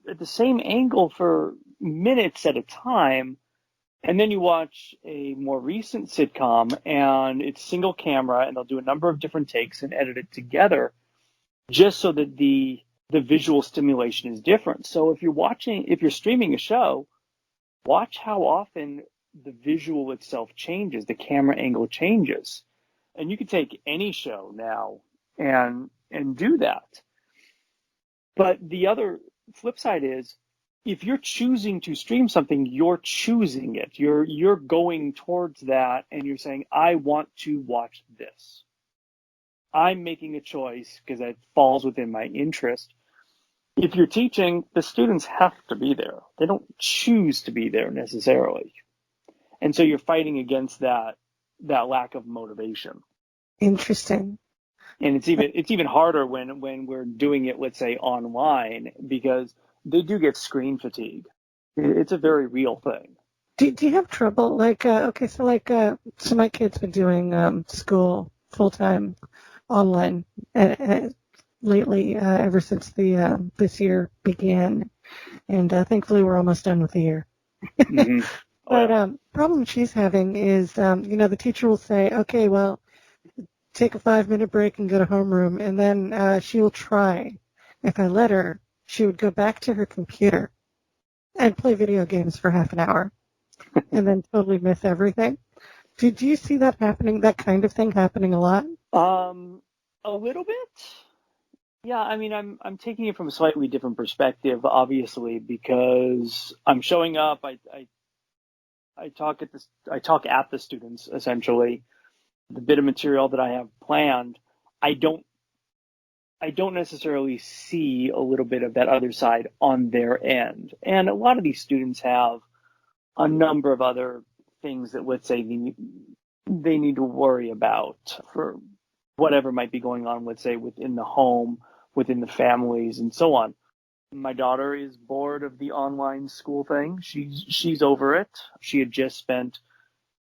at the same angle for minutes at a time. And then you watch a more recent sitcom and it's single camera and they'll do a number of different takes and edit it together just so that the visual stimulation is different. So if you're streaming a show, watch how often the visual itself changes, the camera angle changes. And you can take any show now and do that. But the other flip side is, if you're choosing to stream something, you're choosing it. You're going towards that and you're saying, I want to watch this. I'm making a choice because it falls within my interest. If you're teaching, the students have to be there. They don't choose to be there necessarily. And so you're fighting against that lack of motivation. Interesting. And it's even harder when we're doing it, let's say, online, because they do get screen fatigue. It's a very real thing. Do you have trouble? So my kid's been doing school full-time online lately, ever since this year began. And thankfully we're almost done with the year. Mm-hmm. But problem she's having is, the teacher will say, okay, well, take a 5-minute break and go to homeroom, and then she will try. If I let her, she would go back to her computer and play video games for half an hour and then totally miss everything. Do you see that happening, that kind of thing happening a lot? A little bit. Yeah, I mean, I'm taking it from a slightly different perspective, obviously, because I'm showing up. I talk at the students essentially. The bit of material that I have planned, I don't necessarily see a little bit of that other side on their end. And a lot of these students have a number of other things that, let's say, they need to worry about for whatever might be going on, let's say, within the home, within the families, and so on. My daughter is bored of the online school thing. She's over it. She had just spent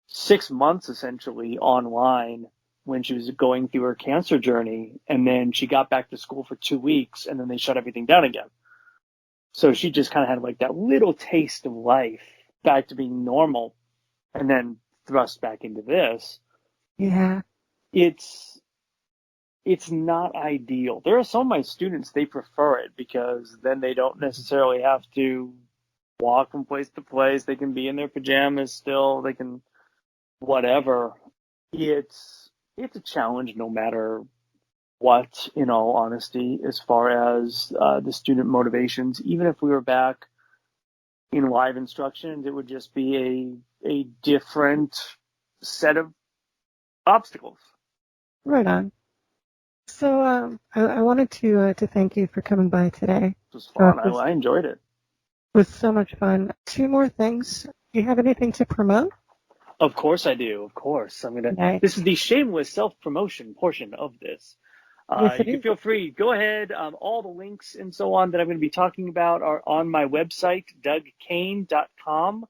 6 months essentially online when she was going through her cancer journey, and then she got back to school for 2 weeks, and then they shut everything down again. So she just kind of had like that little taste of life back to being normal, and then thrust back into this. Yeah. It's not ideal. There are some of my students, they prefer it because then they don't necessarily have to walk from place to place. They can be in their pajamas still. They can whatever. It's a challenge no matter what, in all honesty, as far as the student motivations. Even if we were back in live instructions, it would just be a different set of obstacles. Right on. So I wanted to thank you for coming by today. It was fun. It I enjoyed it. was so much fun. 2 more things. Do you have anything to promote? Of course I do. Of course. Nice. This is the shameless self-promotion portion of this. Yes, it You is. can feel free. Go ahead. All the links and so on that I'm going to be talking about are on my website, dougkayne.com,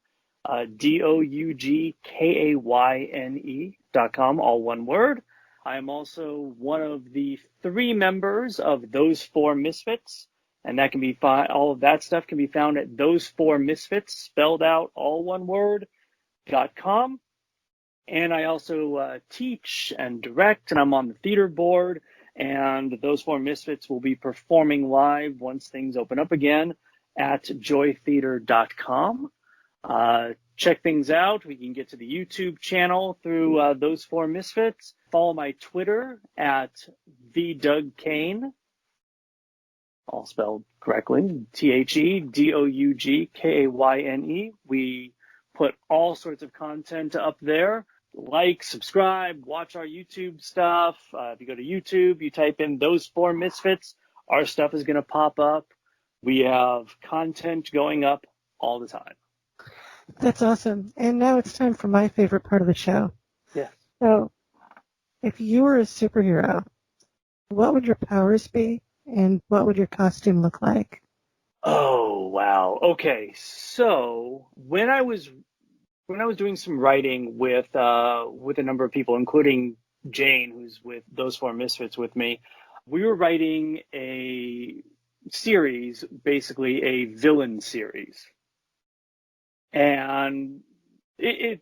DOUGKAYNE.com, all one word. I am also one of the 3 members of Those 4 Misfits, and that can be all of that stuff can be found at Those 4 Misfits, spelled out all one word, .com. And I also teach and direct, and I'm on the theater board. And Those 4 Misfits will be performing live once things open up again at joytheater.com. Check things out. We can get to the YouTube channel through Those 4 Misfits. Follow my Twitter at the Doug Kayne, all spelled correctly, THEDOUGKAYNE. We put all sorts of content up there. Like, subscribe, watch our YouTube stuff. If you go to YouTube, you type in Those 4 Misfits, our stuff is going to pop up. We have content going up all the time. That's awesome. And now it's time for my favorite part of the show. Yeah. So, if you were a superhero, what would your powers be, and what would your costume look like? Oh, wow. Okay. So when I was doing some writing with a number of people, including Jane, who's with Those 4 Misfits with me, we were writing a series, basically a villain series. And the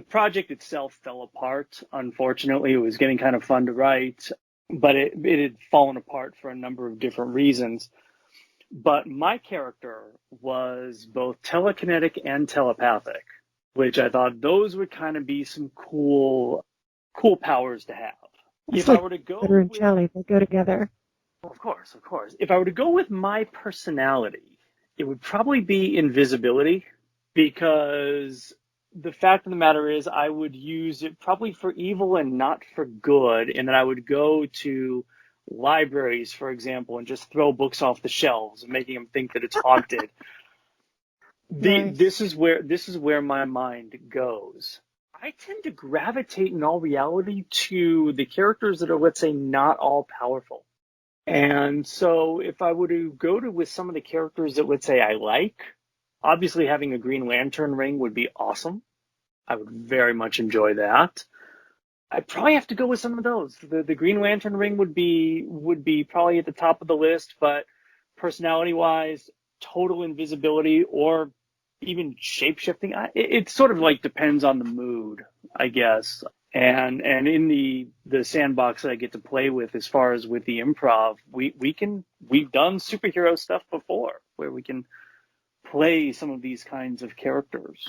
project itself fell apart. Unfortunately, it was getting kind of fun to write, but it had fallen apart for a number of different reasons. But my character was both telekinetic and telepathic, which I thought those would kind of be some cool powers to have. It's If like I were to go Peter and with, Jelly, they go together. of course. If I were to go with my personality, it would probably be invisibility, because the fact of the matter is I would use it probably for evil and not for good, and then I would go to libraries, for example, and just throw books off the shelves and making them think that it's haunted. Nice. This is where my mind goes. I tend to gravitate in all reality to the characters that are, let's say, not all powerful. And so if I were to go with some of the characters that, let's say, I like, obviously having a Green Lantern ring would be awesome. I would very much enjoy that. I'd probably have to go with some of those. The Green Lantern ring would be probably at the top of the list, but personality-wise, total invisibility or even shape-shifting, it sort of like depends on the mood, I guess. And in the sandbox that I get to play with, as far as with the improv, we've done superhero stuff before where we can play some of these kinds of characters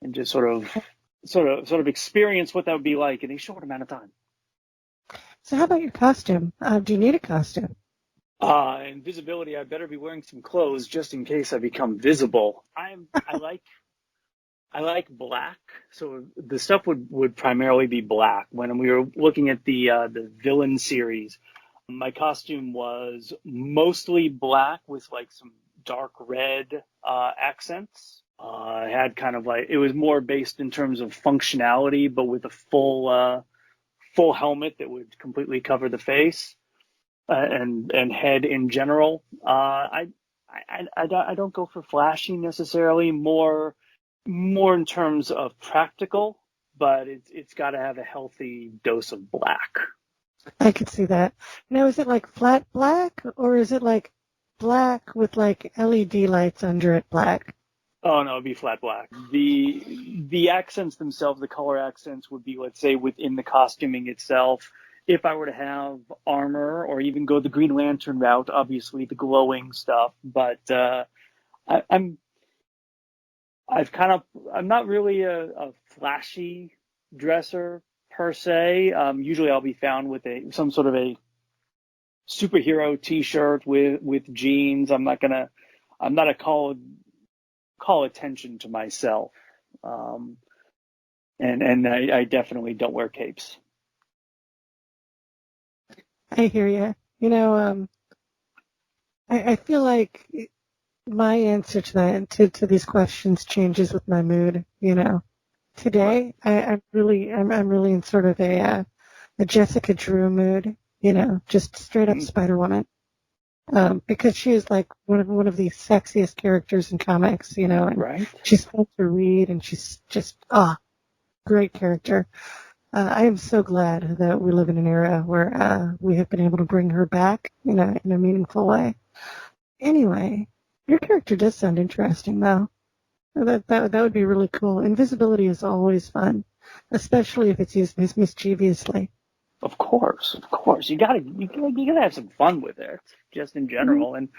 and just sort of experience what that would be like in a short amount of time. So how about your costume? Do you need a costume? Invisibility, I better be wearing some clothes just in case I become visible. I like black, so the stuff would primarily be black. When we were looking at the villain series, my costume was mostly black with like some dark red accents. I had kind of like, it was more based in terms of functionality, but with a full helmet that would completely cover the face and head in general. I don't go for flashy necessarily. More in terms of practical, but it's got to have a healthy dose of black. I could see that. Now, is it like flat black, or is it like black with like LED lights under it black? Oh no, it'd be flat black. The accents themselves, the color accents would be, let's say, within the costuming itself. If I were to have armor or even go the Green Lantern route, obviously the glowing stuff. But I'm not really a flashy dresser per se. Usually I'll be found with some sort of a superhero T-shirt with jeans. I'm not a call attention to myself, and I definitely don't wear capes. I hear you. You know, I feel like my answer to that, to these questions changes with my mood. You know, today I'm really in sort of a Jessica Drew mood. You know, just straight up Spider-Woman. Because she is like one of the sexiest characters in comics, you know, and Right. she's fun to read, and she's just great character. I am so glad that we live in an era where we have been able to bring her back, you know, in a meaningful way. Anyway, your character does sound interesting, though. That would be really cool. Invisibility is always fun, especially if it's used mischievously. Of course. You gotta have some fun with it, just in general. And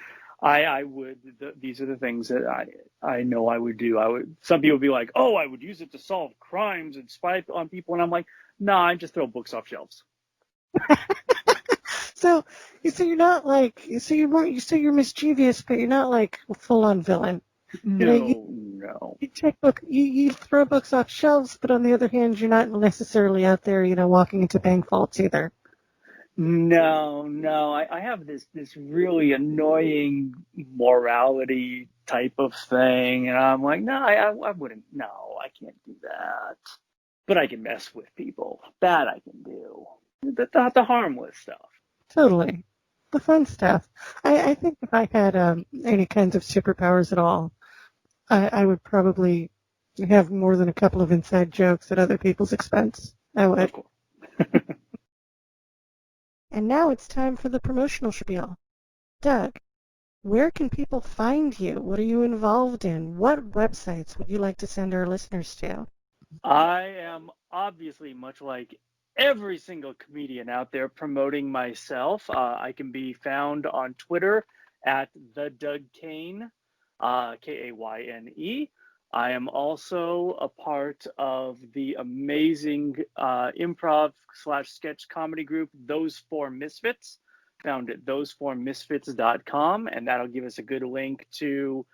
I would. These are the things that I know I would do. Some people would be like, "Oh, I would use it to solve crimes and spy on people," and I'm like, "No, I just throw books off shelves." So you're not like you're mischievous, but you're not like a full on villain. No. You throw books off shelves, but on the other hand, you're not necessarily out there, you know, walking into bank vaults either. No. I have this really annoying morality type of thing, and I'm like, no, I wouldn't. No, I can't do that. But I can mess with people. That I can do. The harmless stuff. Totally. The fun stuff. I think if I had any kinds of superpowers at all, I would probably have more than a couple of inside jokes at other people's expense. I would. Of course. And now it's time for the promotional spiel. Doug, where can people find you? What are you involved in? What websites would you like to send our listeners to? I am obviously, much like every single comedian out there, promoting myself. I can be found on Twitter at the Doug Kayne, Kayne. I am also a part of the amazing improv / sketch comedy group, Those Four Misfits, found at those4misfits.com, and that'll give us a good link to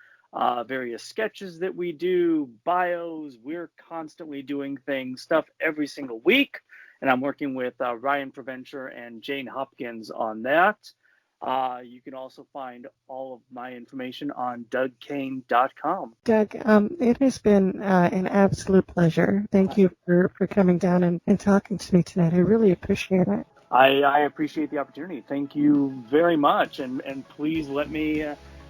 various sketches that we do, bios. We're constantly doing stuff every single week, and I'm working with Ryan Provencher and Jane Hopkins on that. You can also find all of my information on dougkayne.com. Doug, it has been an absolute pleasure. Thank you for coming down and talking to me tonight. I really appreciate it. I appreciate the opportunity. Thank you very much, and please let me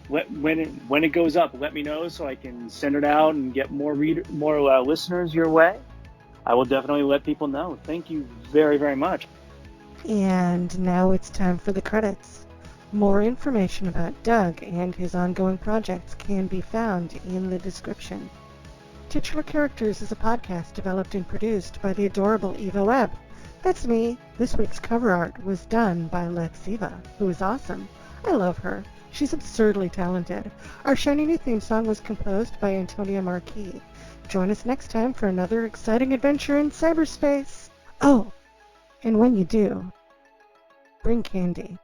when it goes up, let me know so I can send it out and get more listeners your way. I will definitely let people know. Thank you very, very much. And now it's time for the credits. More information about Doug and his ongoing projects can be found in the description. Titular Characters is a podcast developed and produced by the adorable Eva Webb. That's me. This week's cover art was done by Lexiva, who is awesome. I love her. She's absurdly talented. Our shiny new theme song was composed by Antonia Marquis. Join us next time for another exciting adventure in cyberspace. Oh, and when you do, bring candy.